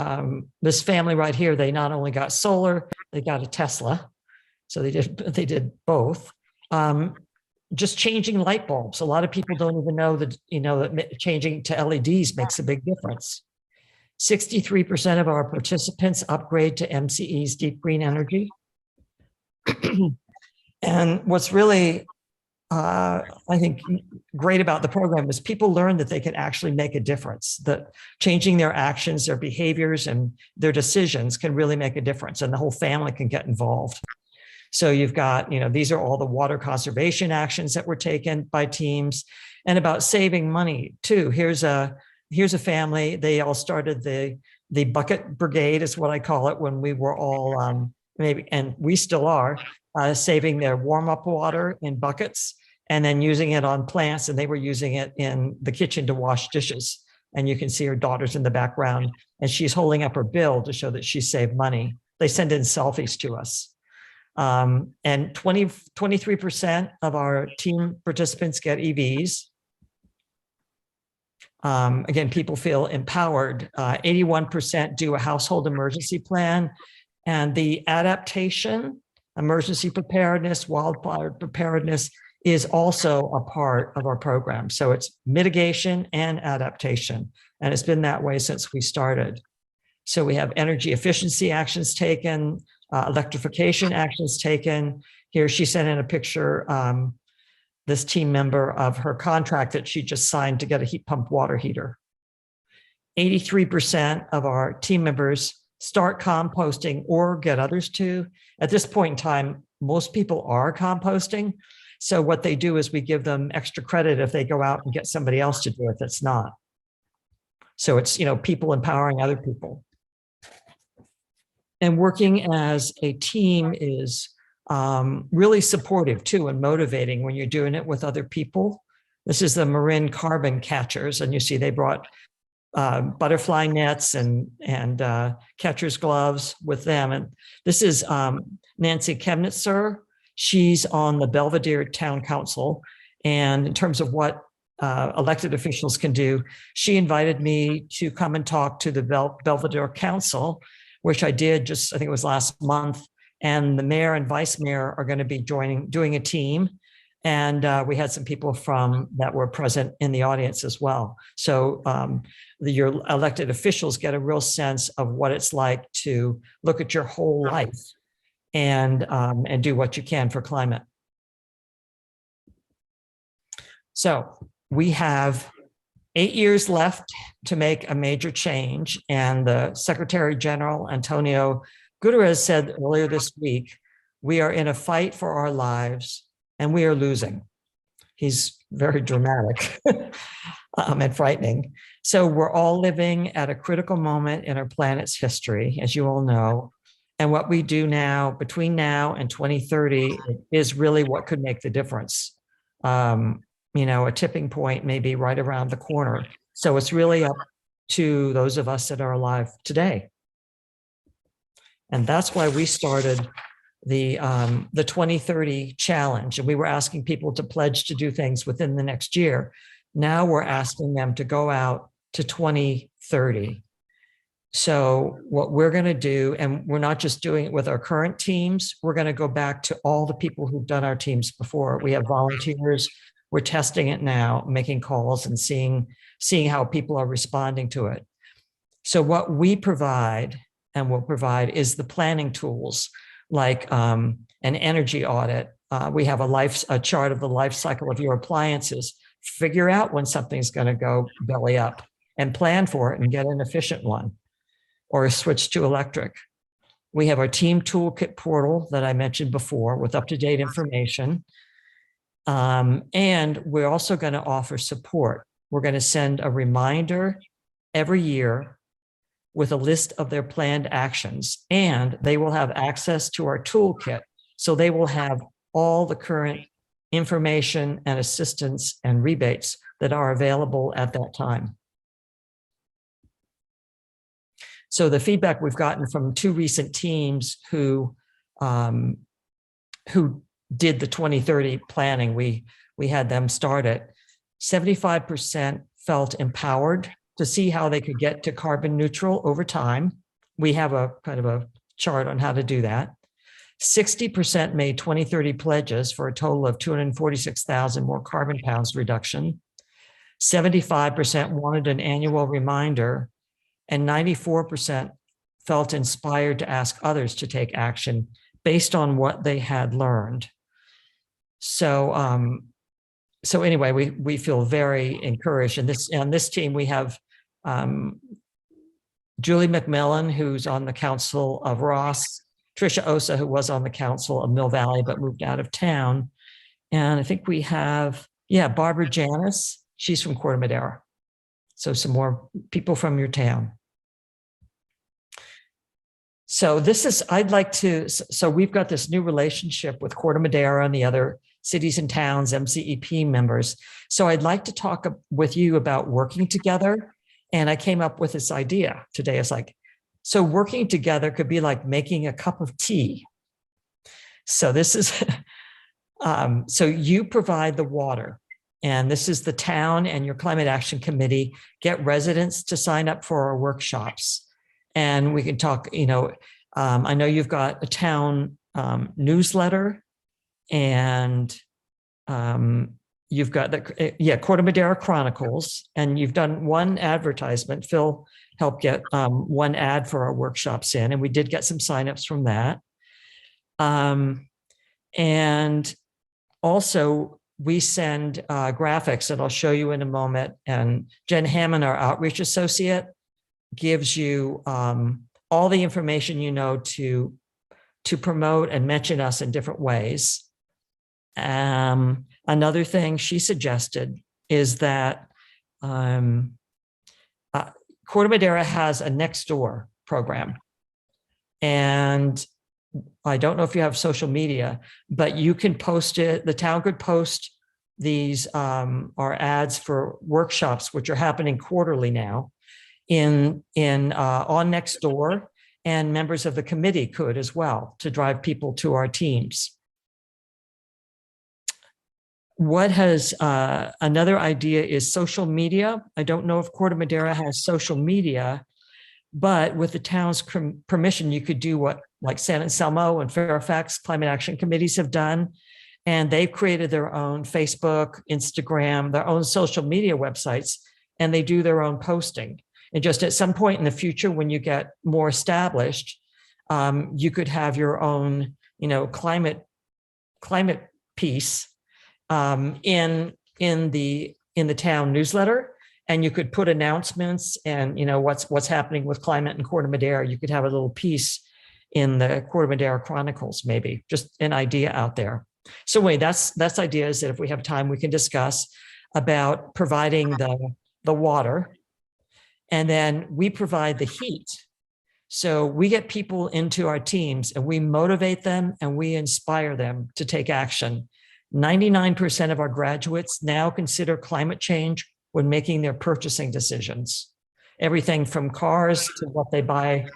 this family right here, they not only got solar, they got a Tesla. So they did both. Just changing light bulbs. A lot of people don't even know that, that changing to LEDs makes a big difference. 63% of our participants upgrade to MCE's deep green energy. And what's really, I think, great about the program is people learn that they can actually make a difference, that changing their actions, their behaviors, and their decisions can really make a difference, and the whole family can get involved. So you've got, these are all the water conservation actions that were taken by teams, and about saving money too. Here's a family. They all started the bucket brigade, is what I call it, when we were all and we still are saving their warm up water in buckets and then using it on plants. And they were using it in the kitchen to wash dishes. And you can see her daughter's in the background, and she's holding up her bill to show that she saved money. They send in selfies to us. And 23% of our team participants get EVs. Again, people feel empowered. 81% do a household emergency plan, and the adaptation, emergency preparedness, wildfire preparedness is also a part of our program. So it's mitigation and adaptation, and it's been that way since we started. So we have energy efficiency actions taken, electrification actions taken. Here she sent in a picture, this team member, of her contract that she just signed to get a heat pump water heater. 83% of our team members start composting or get others to. At this point in time, most people are composting. So what they do is we give them extra credit if they go out and get somebody else to do it that's not. So it's, people empowering other people. And working as a team is really supportive too, and motivating when you're doing it with other people. This is the Marin carbon catchers, and you see they brought butterfly nets and catcher's gloves with them. And this is Nancy Chemnitzer. She's on the Belvedere Town Council. And in terms of what elected officials can do, she invited me to come and talk to the Belvedere Council, which I did just, I think it was last month. And the mayor and vice mayor are going to be doing a team. And we had some people that were present in the audience as well. So your elected officials get a real sense of what it's like to look at your whole life and do what you can for climate. So we have 8 years left to make a major change. And the Secretary General, Antonio Guterres, said earlier this week, we are in a fight for our lives and we are losing. He's very dramatic and frightening. So we're all living at a critical moment in our planet's history, as you all know. And what we do now, between now and 2030, is really what could make the difference. A tipping point may be right around the corner. So it's really up to those of us that are alive today. And that's why we started the 2030 challenge. And we were asking people to pledge to do things within the next year. Now we're asking them to go out to 2030. So what we're going to do, and we're not just doing it with our current teams, we're going to go back to all the people who've done our teams before. We have volunteers. We're testing it now, making calls and seeing how people are responding to it. So what we provide and will provide is the planning tools, like an energy audit. We have a chart of the life cycle of your appliances. Figure out when something's going to go belly up and plan for it and get an efficient one, or switch to electric. We have our team toolkit portal that I mentioned before with up-to-date information. And we're also going to offer support. We're going to send a reminder every year with a list of their planned actions, and they will have access to our toolkit. So they will have all the current information and assistance and rebates that are available at that time. So the feedback we've gotten from two recent teams who did the 2030 planning, we had them start it. 75% felt empowered to see how they could get to carbon neutral over time. We have a kind of a chart on how to do that. 60% made 2030 pledges for a total of 246,000 more carbon pounds reduction. 75% wanted an annual reminder, and 94% felt inspired to ask others to take action based on what they had learned. So, so anyway, we feel very encouraged. And on this team, we have Julie McMillan, who's on the council of Ross, Tricia Osa, who was on the council of Mill Valley, but moved out of town. And I think we have, Barbara Janis, she's from Corte Madera. So some more people from your town. So so we've got this new relationship with Corte Madera and the other cities and towns, MCEP members. So I'd like to talk with you about working together. And I came up with this idea today. It's like, so working together could be like making a cup of tea. So this is, so you provide the water, and this is the town and your climate action committee get residents to sign up for our workshops. And we can talk, I know you've got a town newsletter, and you've got the, Corte Madera Chronicles, and you've done one advertisement. Phil helped get one ad for our workshops in, and we did get some signups from that. And also we send graphics that I'll show you in a moment. And Jen Hammond, our outreach associate, gives you all the information to promote and mention us in different ways. Another thing she suggested is that Corte Madera has a next door program. And I don't know if you have social media, but you can post it. The town could post these are ads for workshops, which are happening quarterly now on Nextdoor, and members of the committee could as well, to drive people to our teams. What has another idea is social media. I don't know if Corte Madera has social media, but with the town's permission, you could do what like San Anselmo and Fairfax climate action committees have done. And they've created their own Facebook, Instagram, their own social media websites, and they do their own posting. And just at some point in the future, when you get more established, you could have your own, climate piece in the town newsletter, and you could put announcements and what's happening with climate in Corte Madera. You could have a little piece in the Corte Madera Chronicles, maybe. Just an idea out there. So anyway, that's ideas that if we have time we can discuss about providing the water, and then we provide the heat. So we get people into our teams and we motivate them and we inspire them to take action. 99% of our graduates now consider climate change when making their purchasing decisions. Everything from cars to what they buy,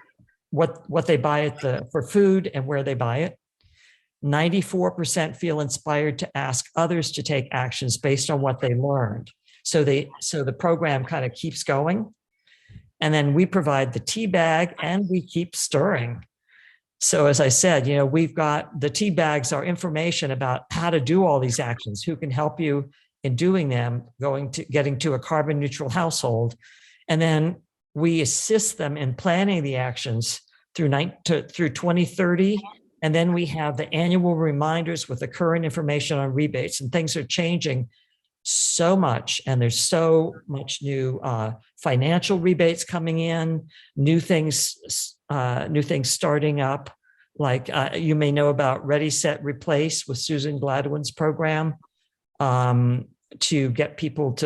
what they buy for food and where they buy it. 94% feel inspired to ask others to take actions based on what they learned. So the program kind of keeps going. And then we provide the tea bag and we keep stirring. So as I said, we've got the tea bags, are information about how to do all these actions, who can help you in doing them, getting to a carbon neutral household. And then we assist them in planning the actions through 2030. And then we have the annual reminders with the current information on rebates, and things are changing so much. And there's so much new financial rebates coming in, new things starting up. Like you may know about Ready, Set, Replace with Susan Gladwin's program to get people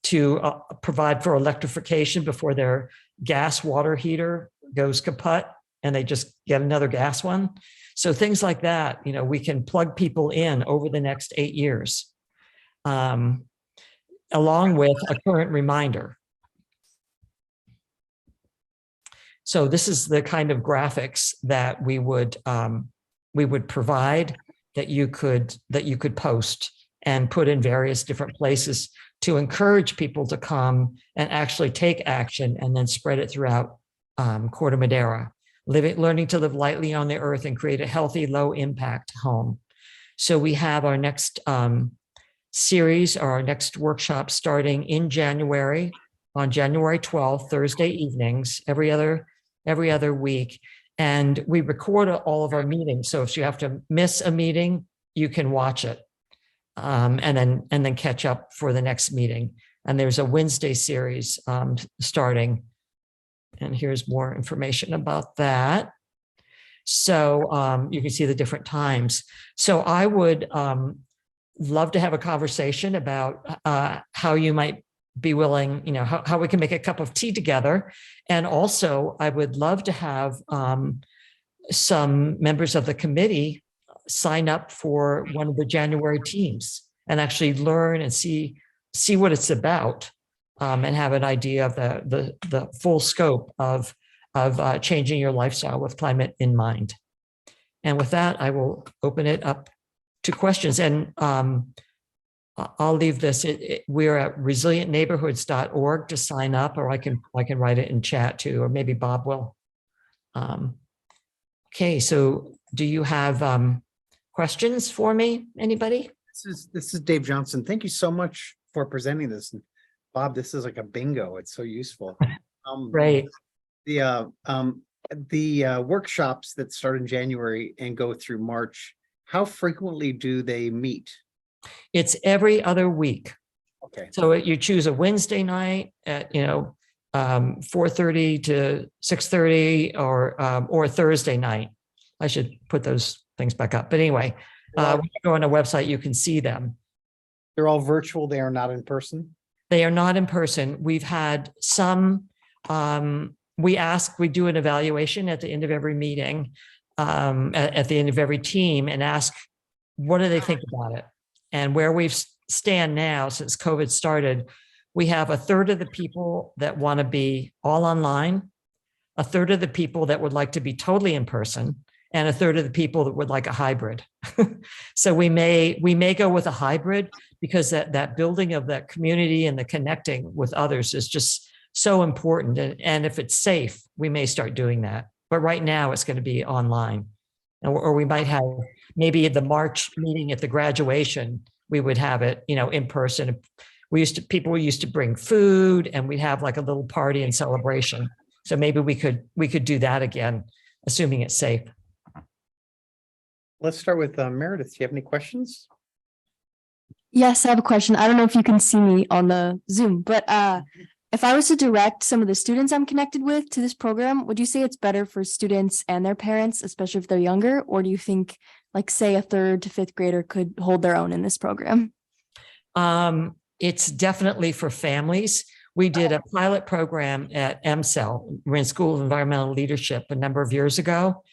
to provide for electrification before their gas water heater goes kaput and they just get another gas one. So things like that, we can plug people in over the next 8 years, along with a current reminder. So this is the kind of graphics that we would provide that you could post and put in various different places to encourage people to come and actually take action and then spread it throughout Corte Madera. Learning to live lightly on the earth and create a healthy, low impact home. So we have our next series or our next workshop starting in January, on January 12th, Thursday evenings, every other week. And we record all of our meetings. So if you have to miss a meeting, you can watch it and then catch up for the next meeting. And there's a Wednesday series starting. And here's more information about that. So you can see the different times. So I would love to have a conversation about how you might be willing, how we can make a cup of tea together. And also I would love to have some members of the committee sign up for one of the January teams and actually learn and see what it's about and have an idea of the full scope of changing your lifestyle with climate in mind. And with that, I will open it up to questions. And I'll leave this. We're at resilientneighborhoods.org to sign up, or I can write it in chat too, or maybe Bob will. Okay, so do you have questions for me? Anybody? This is Dave Johnson. Thank you so much for presenting this. And Bob, this is like a bingo. It's so useful. Right. The workshops that start in January and go through March, how frequently do they meet? It's every other week. Okay. So you choose a Wednesday night at 4:30 to 6:30, or a Thursday night. I should put those things back up. But anyway, when you go on a website, you can see them. They're all virtual. They are not in person. They are not in person. We've had some. We do an evaluation at the end of every meeting, at the end of every team, and ask, what do they think about it? And where we stand now, since COVID started, we have a third of the people that want to be all online, a third of the people that would like to be totally in person, and a third of the people that would like a hybrid. So we may go with a hybrid because that building of that community and the connecting with others is just so important. And if it's safe, we may start doing that. But right now it's going to be online. Or we might have maybe at the March meeting at the graduation, we would have it, in person. People used to bring food, and we'd have like a little party and celebration. So maybe we could do that again, assuming it's safe. Let's start with Meredith. Do you have any questions? Yes, I have a question. I don't know if you can see me on the Zoom, but if I was to direct some of the students I'm connected with to this program, would you say it's better for students and their parents, especially if they're younger? Or do you think, like, say, a 3rd to 5th grader could hold their own in this program? It's definitely for families. We did a pilot program at MCEL, Marin School of Environmental Leadership, a number of years ago.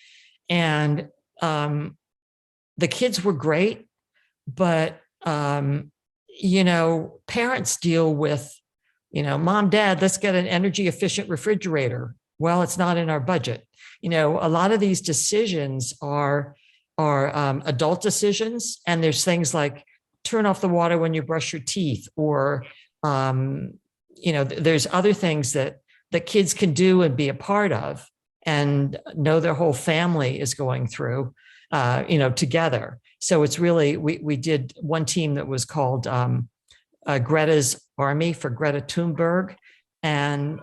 And the kids were great, but, parents deal with, mom, dad, let's get an energy efficient refrigerator. Well, it's not in our budget. A lot of these decisions are adult decisions. And there's things like turn off the water when you brush your teeth, or, there's other things that kids can do and be a part of and know their whole family is going through, together. So it's really, we did one team that was called Greta's Army for Greta Thunberg. And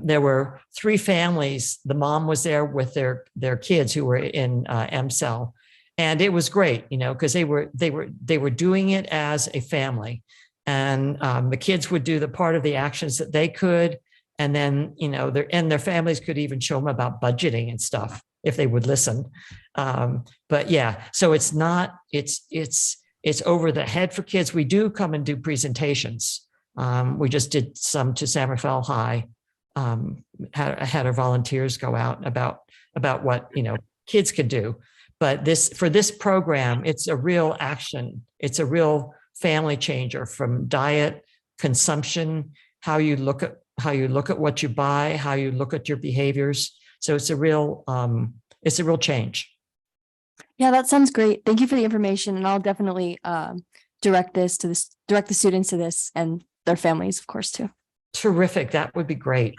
there were 3 families. The mom was there with their kids who were in MCEL. And it was great, because they were doing it as a family. And the kids would do the part of the actions that they could. And then, their families could even show them about budgeting and stuff if they would listen. But yeah, so it's over the head for kids. We do come and do presentations. We just did some to San Rafael High. Had our volunteers go out about what kids can do. But for this program, it's a real action. It's a real family changer, from diet, consumption, how you look at what you buy, how you look at your behaviors, So it's a real change. Yeah, that sounds great. Thank you for the information, and I'll definitely direct the students to this and their families, of course, too. Terrific. That would be great.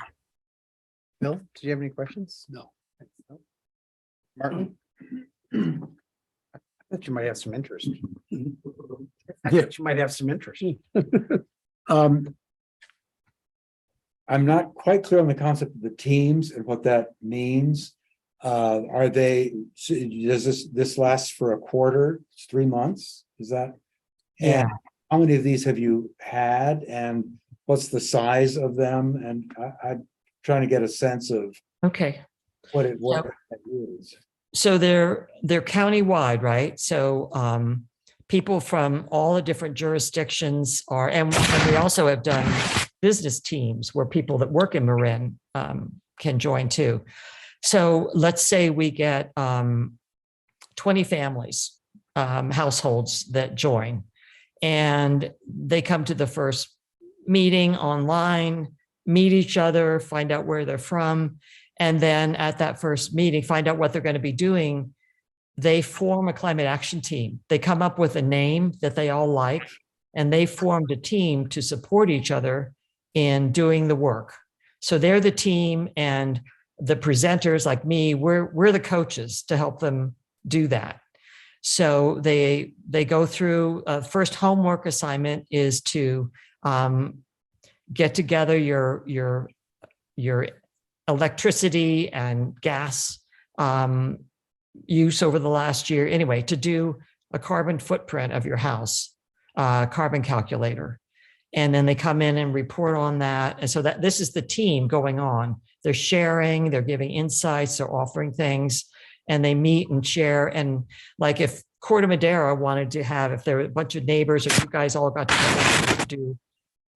Bill, did you have any questions? No. Martin? I thought you might have some interest. I Yeah. thought you might have some interest. I'm not quite clear on the concept of the teams and what that means. Are they, does this last for a quarter? It's 3 months? Is that? Yeah. And how many of these have you had and what's the size of them? And I'm trying to get a sense of Okay. what it is. So they're countywide, right? So people from all the different jurisdictions are, and we also have done business teams where people that work in Marin can join too. So let's say we get 20 families, households that join, and they come to the first meeting online, meet each other, find out where they're from. And then at that first meeting, find out what they're going to be doing. They form a climate action team. They come up with a name that they all like, and they formed a team to support each other in doing the work. So they're the team, and the presenters like me, we're the coaches to help them do that. So they go through, first homework assignment is to get together your electricity and gas use over the last year. Anyway, to do a carbon footprint of your house, carbon calculator. And then they come in and report on that. And so that this is the team going on. They're sharing, they're giving insights, they're offering things, and they meet and share. And like if Corte Madera wanted to have, if there were a bunch of neighbors or you guys all got together to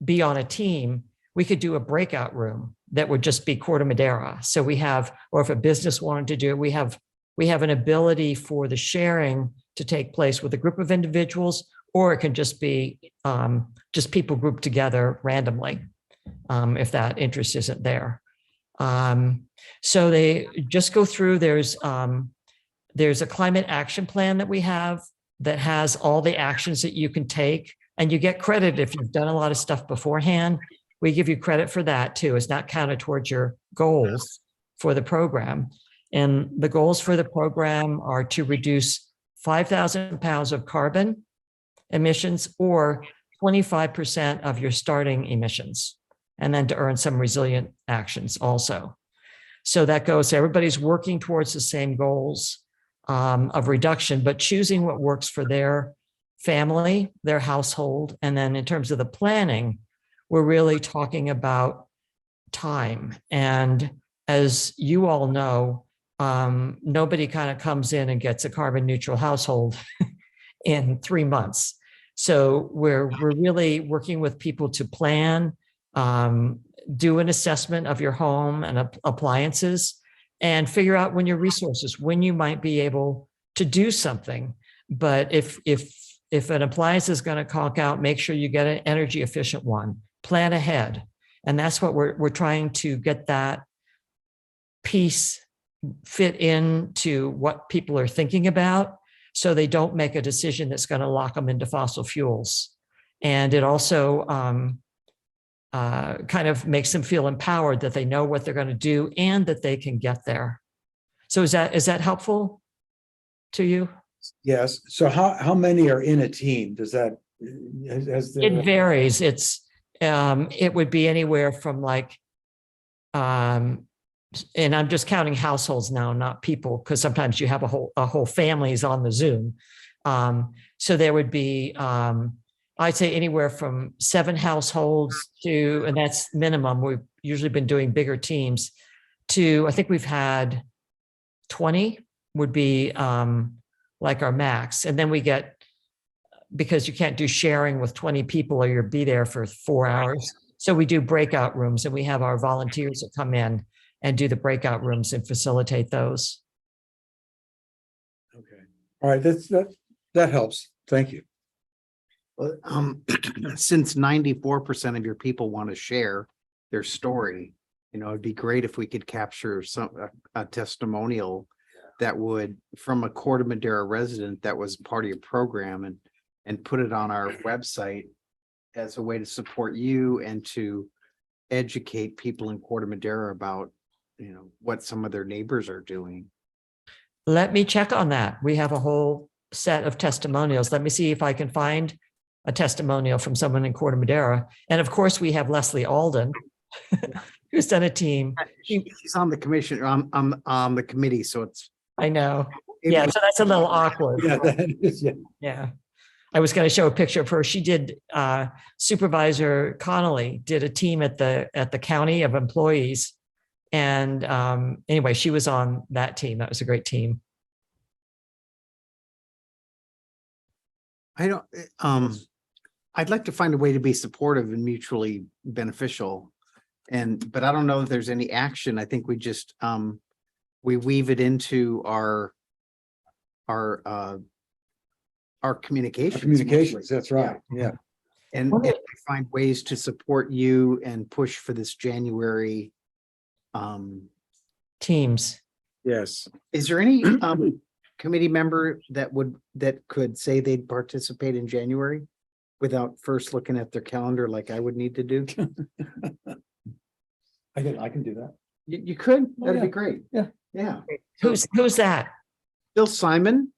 be on a team, we could do a breakout room that would just be Corte Madera. So we have, or if a business wanted to do it, we have an ability for the sharing to take place with a group of individuals, or it can just be just people grouped together randomly if that interest isn't there. So they just go through, there's a climate action plan that we have that has all the actions that you can take, and you get credit if you've done a lot of stuff beforehand. We give you credit for that too. It's not counted towards your goals for the program. And the goals for the program are to reduce 5,000 pounds of carbon emissions or 25% of your starting emissions, and then to earn some resilient actions also. So that goes, everybody's working towards the same goals of reduction, but choosing what works for their family, their household. And then in terms of the planning, we're really talking about time. And as you all know, nobody kind of comes in and gets a carbon neutral household in 3 months. So we're really working with people to plan, do an assessment of your home and appliances, and figure out when your resources, when you might be able to do something. But if an appliance is going to conk out, make sure you get an energy efficient one. Plan ahead. And that's what we're trying to get that piece fit into what people are thinking about, so they don't make a decision that's going to lock them into fossil fuels. And it also kind of makes them feel empowered that they know what they're going to do and that they can get there. So is that helpful to you? Yes. So how many are in a team? Does that, It varies. It would be anywhere from like, and I'm just counting households now, not people, because sometimes you have a whole families on the Zoom. So there would be, I'd say anywhere from 7 households to, and that's minimum. We've usually been doing bigger teams to, I think we've had 20 would be like our max. And then we get, because you can't do sharing with 20 people or you'll be there for 4 hours. So we do breakout rooms, and we have our volunteers that come in and do the breakout rooms and facilitate those. Okay. All right. That helps. Thank you. Well, since 94% of your people want to share their story, You know, it'd be great if we could capture a testimonial that would, from a Corte Madera resident that was part of your program and put it on our website as a way to support you and to educate people in Corte Madera about, you know, what some of their neighbors are doing. Let me check on that. We have a whole set of testimonials. Let me see if I can find a testimonial from someone in Corte Madera. And of course, we have Leslie Alden, who's done a team. She's on the commission, on the committee, so it's. I know. Yeah, so that's a little awkward. Yeah, that is, yeah. Yeah. I was going to show a picture of her. She did, Supervisor Connolly did a team at the county of employees. And anyway, she was on that team. That was a great team. I don't, I'd like to find a way to be supportive and mutually beneficial. But I don't know if there's any action. I think we just, we weave it into our communications. Communications, that's right. Yeah. And if we find ways to support you and push for this January. Teams. Yes. Is there any committee member that could say they'd participate in January without first looking at their calendar like I would need to do? I can do that. You could? Oh, That'd be yeah. great. Yeah. Yeah. Who's that? Bill Simon?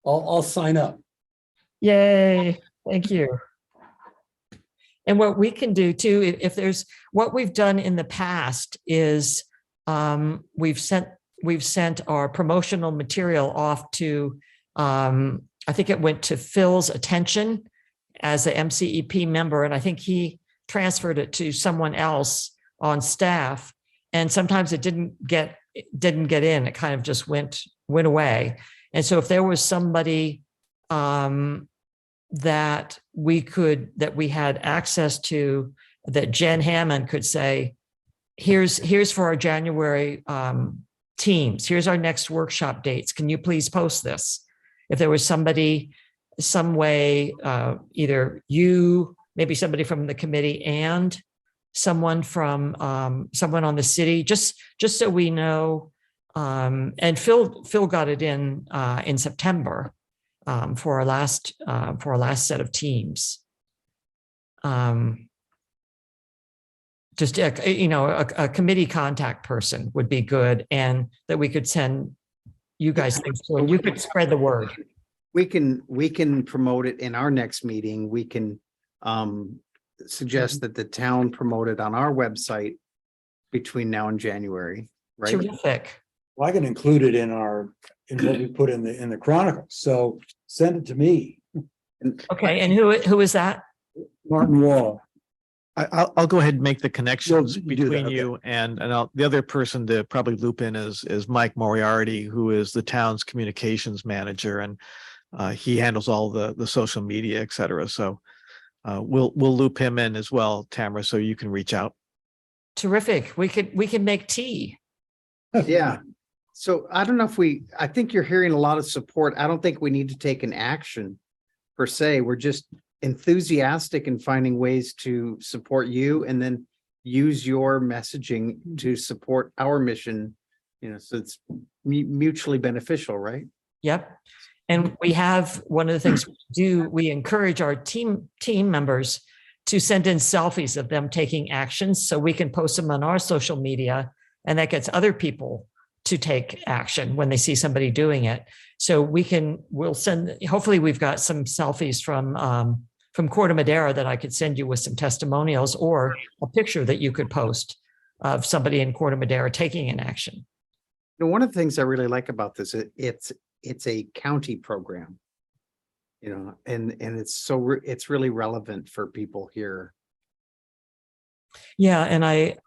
I'll sign up. Yay. Thank you. And what we can do too, if there's, what we've done in the past is we've sent our promotional material off to, I think it went to Phil's attention as a MCEP member, and I think he transferred it to someone else on staff. And sometimes it didn't get in. It kind of just went away. And so if there was somebody that we had access to, that Jen Hammond could say, here's for our January teams, here's our next workshop dates, can you please post this? If there was somebody, some way, either you, maybe somebody from the committee and someone from someone on the city, just so we know. And Phil got it in September for our last set of teams. Just a committee contact person would be good, and that we could send you guys things to, and you could spread the word. We can promote it in our next meeting. We can suggest that the town promote it on our website between now and January, right? Terrific. Well, I can include it in what we put in the Chronicles. So send it to me. Okay, and who is that? Martin Wall. I'll go ahead and make the connections You do that, between okay. you and the other person to probably loop in is Mike Moriarty, who is the town's communications manager, and he handles all the social media, et cetera. So we'll loop him in as well, Tamara, so you can reach out. Terrific. We can make tea. Yeah. So I don't know I think you're hearing a lot of support. I don't think we need to take an action per se. We're just enthusiastic in finding ways to support you and then use your messaging to support our mission, so it's mutually beneficial, right? Yep. And we have, one of the things we do, we encourage our team members to send in selfies of them taking actions so we can post them on our social media, and that gets other people to take action when they see somebody doing it. So we'll send, hopefully we've got some selfies from Corte Madera that I could send you with some testimonials, or a picture that you could post of somebody in Corte Madera taking an action. One of the things I really like about this, it's a county program, and it's really relevant for people here. Yeah, and I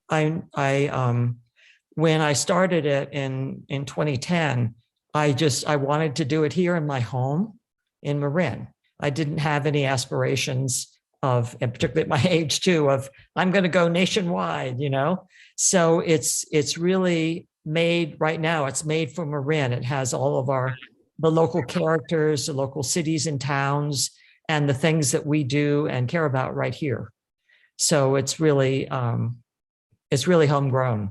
when I started it in 2010, I wanted to do it here in my home in Marin. I didn't have any aspirations of, and particularly at my age too, of I'm going to go nationwide, So it's really made right now. It's made for Marin. It has all of the local characters, the local cities and towns, and the things that we do and care about right here. So it's really it's really homegrown.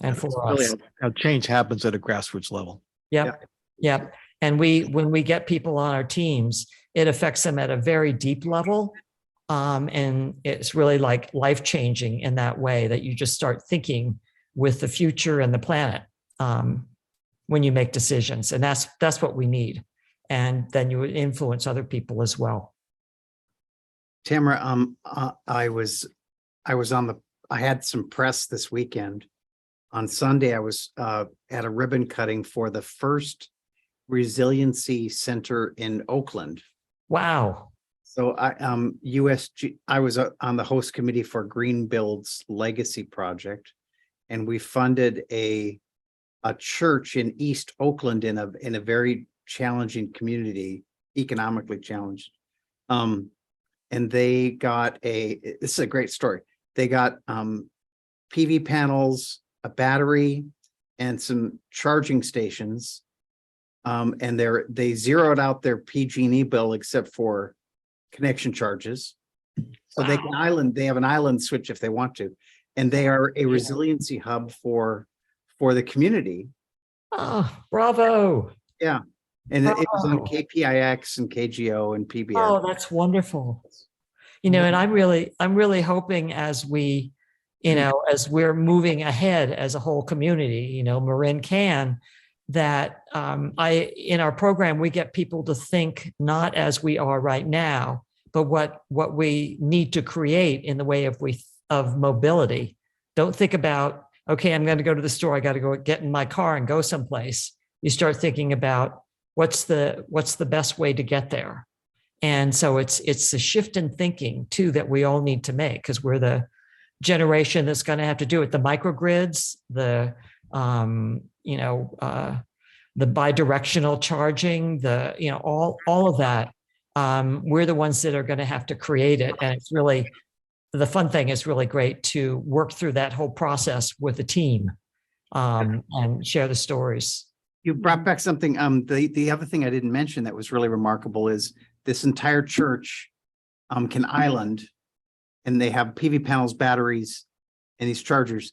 And for Really us, how change happens at a grassroots level. yep, yep. And when we get people on our teams, it affects them at a very deep level. And it's really like life-changing in that way that you just start thinking with the future and the planet when you make decisions. And that's what we need. And then you would influence other people as well. Tamara, I had some press this weekend. On Sunday, I was at a ribbon cutting for the first resiliency center in Oakland. Wow. So I was on the host committee for Green Build's Legacy Project, and we funded a church in East Oakland in a very challenging community, economically challenged. And they got this is a great story. They got PV panels, a battery, and some charging stations. And they zeroed out their PG&E bill except for connection charges. So they have an island switch if they want to. And they are a resiliency hub for the community. Oh, bravo. Yeah. And it was on Oh. KPIX and KGO and PBS. Oh, that's wonderful. And I'm really hoping as we, as we're moving ahead as a whole community, Marin can, that in our program, we get people to think not as we are right now, but what we need to create in the way of mobility. Don't think about, okay, I'm going to go to the store. I got to go get in my car and go someplace. You start thinking about what's the best way to get there. And so it's a shift in thinking too that we all need to make, because we're the generation that's going to have to do it. The microgrids, the bidirectional charging, all of that. We're the ones that are going to have to create it. And it's really, the fun thing is really great to work through that whole process with the team and share the stories. You brought back something. The other thing I didn't mention that was really remarkable is this entire church can island, and they have PV panels, batteries, and these chargers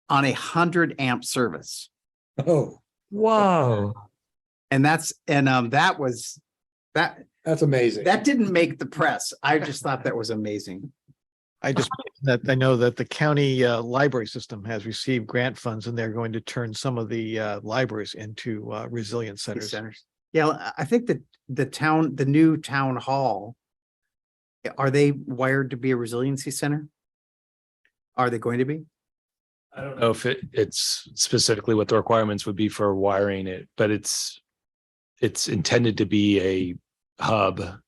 on 100 amp service. Oh, Whoa. And that's amazing. that didn't make the press. I just thought that was amazing. I know that the county library system has received grant funds, and they're going to turn some of the libraries into resilience These centers. centers. Yeah, I think that the new town hall, are they wired to be a resiliency center? Are they going to be? I don't know if it's specifically what the requirements would be for wiring it, but it's intended to be a hub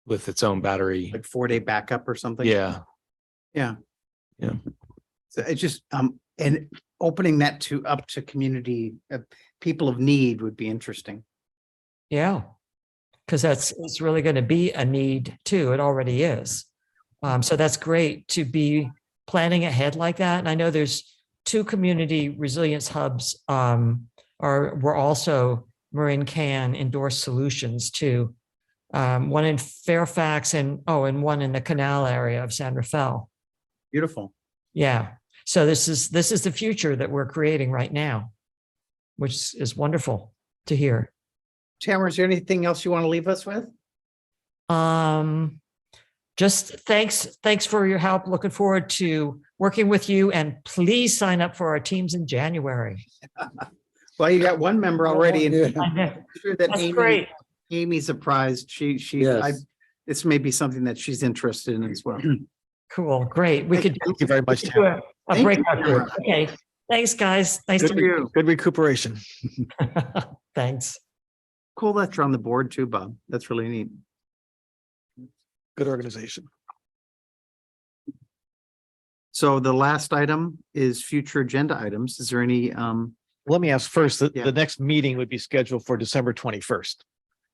with its own battery. Like 4-day backup or something? Yeah. Yeah. Yeah. So it's just, and opening that up to community, people of need would be interesting. Yeah. Because it's really going to be a need too. It already is. So that's great to be planning ahead like that. And I know there's 2 community resilience hubs were also Marin Can endorsed solutions too. One in Fairfax and one in the canal area of San Rafael. Beautiful. Yeah. So this is the future that we're creating right now, which is wonderful to hear. Tamara, is there anything else you want to leave us with? Just thanks for your help. Looking forward to working with you, and please sign up for our teams in January. Well, you got one member already, and Yeah. I'm sure that That's great. Amy's surprised. Yes. This may be something that she's interested in as well. Cool. Great. We could Thank you very much, do Tamara. a Thank you, breakout group. Tamara. Okay. Thanks, guys. Nice Good to for meet you. Good recuperation. you. Thanks. Cool that you're on the board too, Bob. That's really neat. Good organization. So the last item is future agenda items. Is there any, Let me ask first, Yeah. the next meeting would be scheduled for December 21st.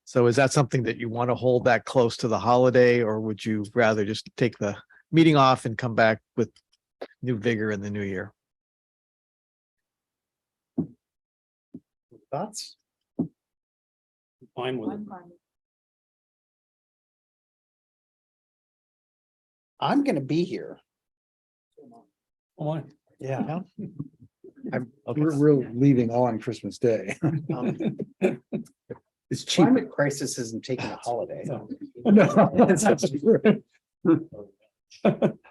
So is that something that you want to hold that close to the holiday, or would you rather just take the meeting off and come back with new vigor in the new year? thoughts? Fine with it. I'm going to be here. Yeah. We're leaving on Christmas Day. It's cheap. Climate crisis isn't taking a holiday.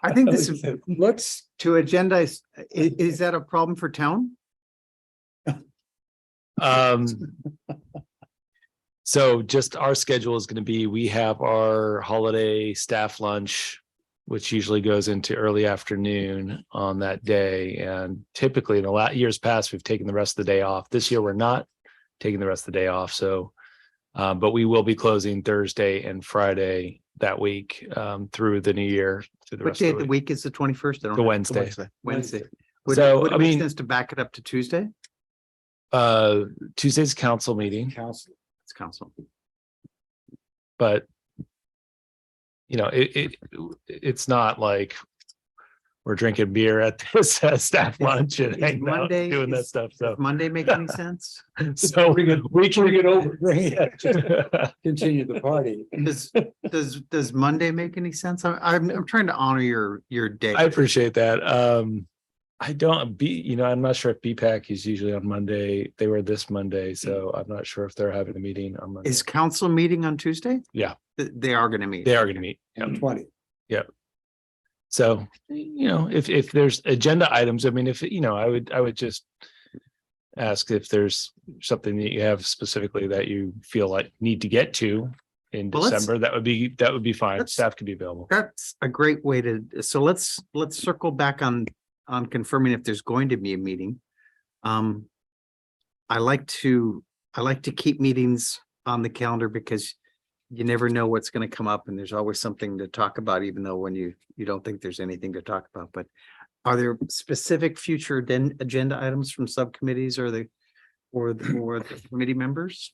I think this is, Let's, to agendize, is that a problem for town? So just our schedule is going to be, we have our holiday staff lunch, which usually goes into early afternoon on that day. And typically in the years past, we've taken the rest of the day off. This year, we're not taking the rest of the day off. So, but we will be closing Thursday and Friday that week through the new year. Through the What rest day of of the week is the 21st? I don't The know. Wednesday. Wednesday. So, Would I it make mean- sense to back it up to Tuesday? Tuesday's council meeting, council, It's council. but you know, it's not like we're drinking beer at this staff lunch and Is hanging out, Monday- doing that is- stuff. Does So, Monday make any sense? so we can get over. continue the party. Does Monday make any sense? I'm trying to honor your day. I appreciate that. I don't I'm not sure if BPAC is usually on Monday. They were this Monday, so I'm not sure if they're having a meeting on Monday. Is council meeting on Tuesday? Yeah. They are gonna meet. They are going to meet. Yeah. 20. So, if there's agenda items, I mean, I would just ask if there's something that you have specifically that you feel like need to get to in Well, let's- December, that would be fine. let's- Staff could be available. That's a great way to, so let's circle back on confirming if there's going to be a meeting. I like to keep meetings on the calendar because you never know what's going to come up and there's always something to talk about, even though when you don't think there's anything to talk about. But are there specific future agenda items from subcommittees or the committee members?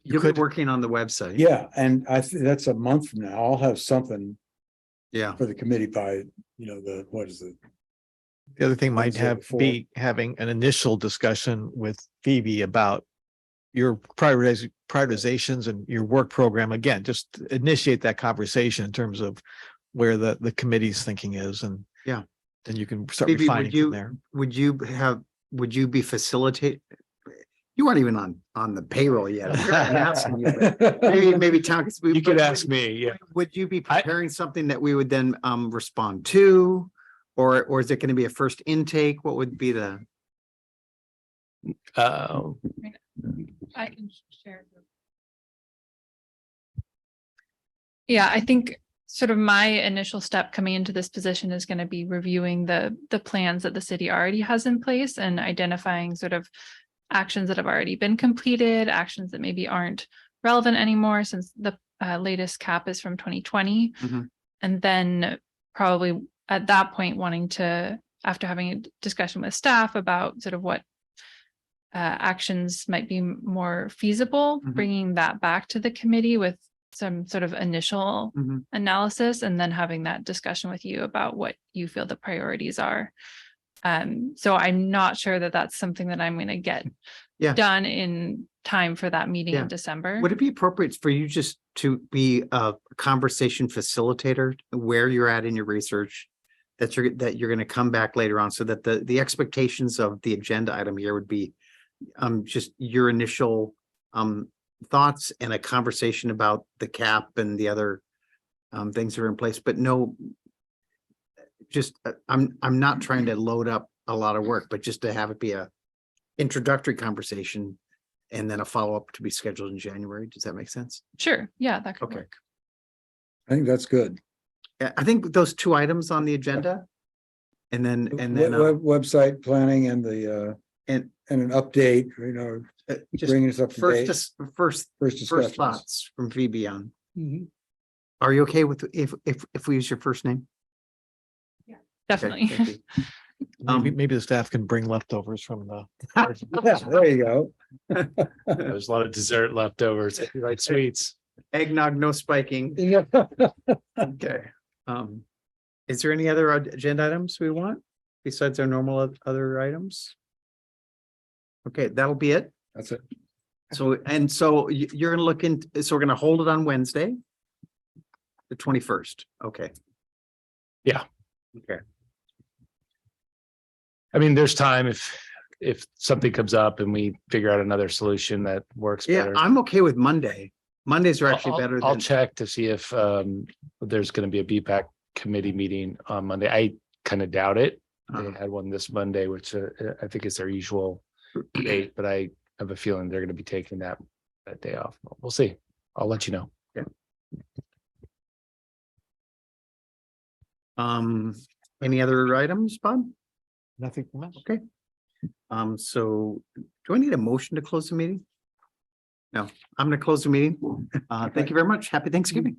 You've been could- working on the website. Yeah, and that's a month from now. I'll have something Yeah. for the committee by, what is it? The other thing might Wednesday have before. be having an initial discussion with Phoebe about your prioritizations and your work program. Again, just initiate that conversation in terms of where the committee's thinking is, and Yeah. then you can start Phoebe, refining from there. would you be facilitate? You weren't even on the payroll yet. I'm asking you, but maybe Tom. You could ask me, yeah. Would you be preparing something that we would then respond to? Or is it going to be a first intake? What would be the? I can share. Yeah, I think sort of my initial step coming into this position is going to be reviewing the plans that the city already has in place and identifying sort of actions that have already been completed, actions that maybe aren't relevant anymore since the latest cap is from 2020. Mhm. And then probably at that point wanting to, after having a discussion with staff about sort of what actions might be more feasible, Mhm. bringing that back to the committee with some sort of initial Mhm. analysis, and then having that discussion with you about what you feel the priorities are. So I'm not sure that that's something that I'm going to get Yeah. done in time for that meeting Yeah. in December. Would it be appropriate for you just to be a conversation facilitator where you're at in your research? That you're going to come back later on so that the expectations of the agenda item here would be just your initial thoughts and a conversation about the cap and the other things that are in place, but no, just I'm not trying to load up a lot of work, but just to have it be a introductory conversation and then a follow-up to be scheduled in January. Does that make sense? Sure. Yeah, that could Okay. work. I think that's good. Yeah, I think those two items on the agenda. And then Website planning and and an update, just bringing us up to date. first Discussions. thoughts from Phoebe on. Mhm. Are you okay with if we use your first name? Okay, Definitely. thank you. Maybe the staff can bring leftovers from the. Yeah, there you go. There's a lot of dessert leftovers, like sweets. Eggnog, no spiking. Yeah. Okay. Is there any other agenda items we want besides our normal other items? Okay, that'll be it. That's it. So you're gonna look into, so we're gonna hold it on Wednesday. The 21st. Okay. Yeah. Okay. I mean, there's time if something comes up and we figure out another solution that works Yeah, better. I'm okay with Monday. Mondays are I'll- actually I'll- better I'll than, check to see if there's gonna be a BPAC committee meeting on Monday. I kind of doubt it. They Uh-huh. had one this Monday, which I think is their usual date, but I have a feeling they're gonna be taking that day off. We'll see. I'll let you know. any other items, Bob? Nothing from us. Okay. So do I need a motion to close the meeting? No, I'm gonna close the meeting. Thank you very much. Happy Thanksgiving.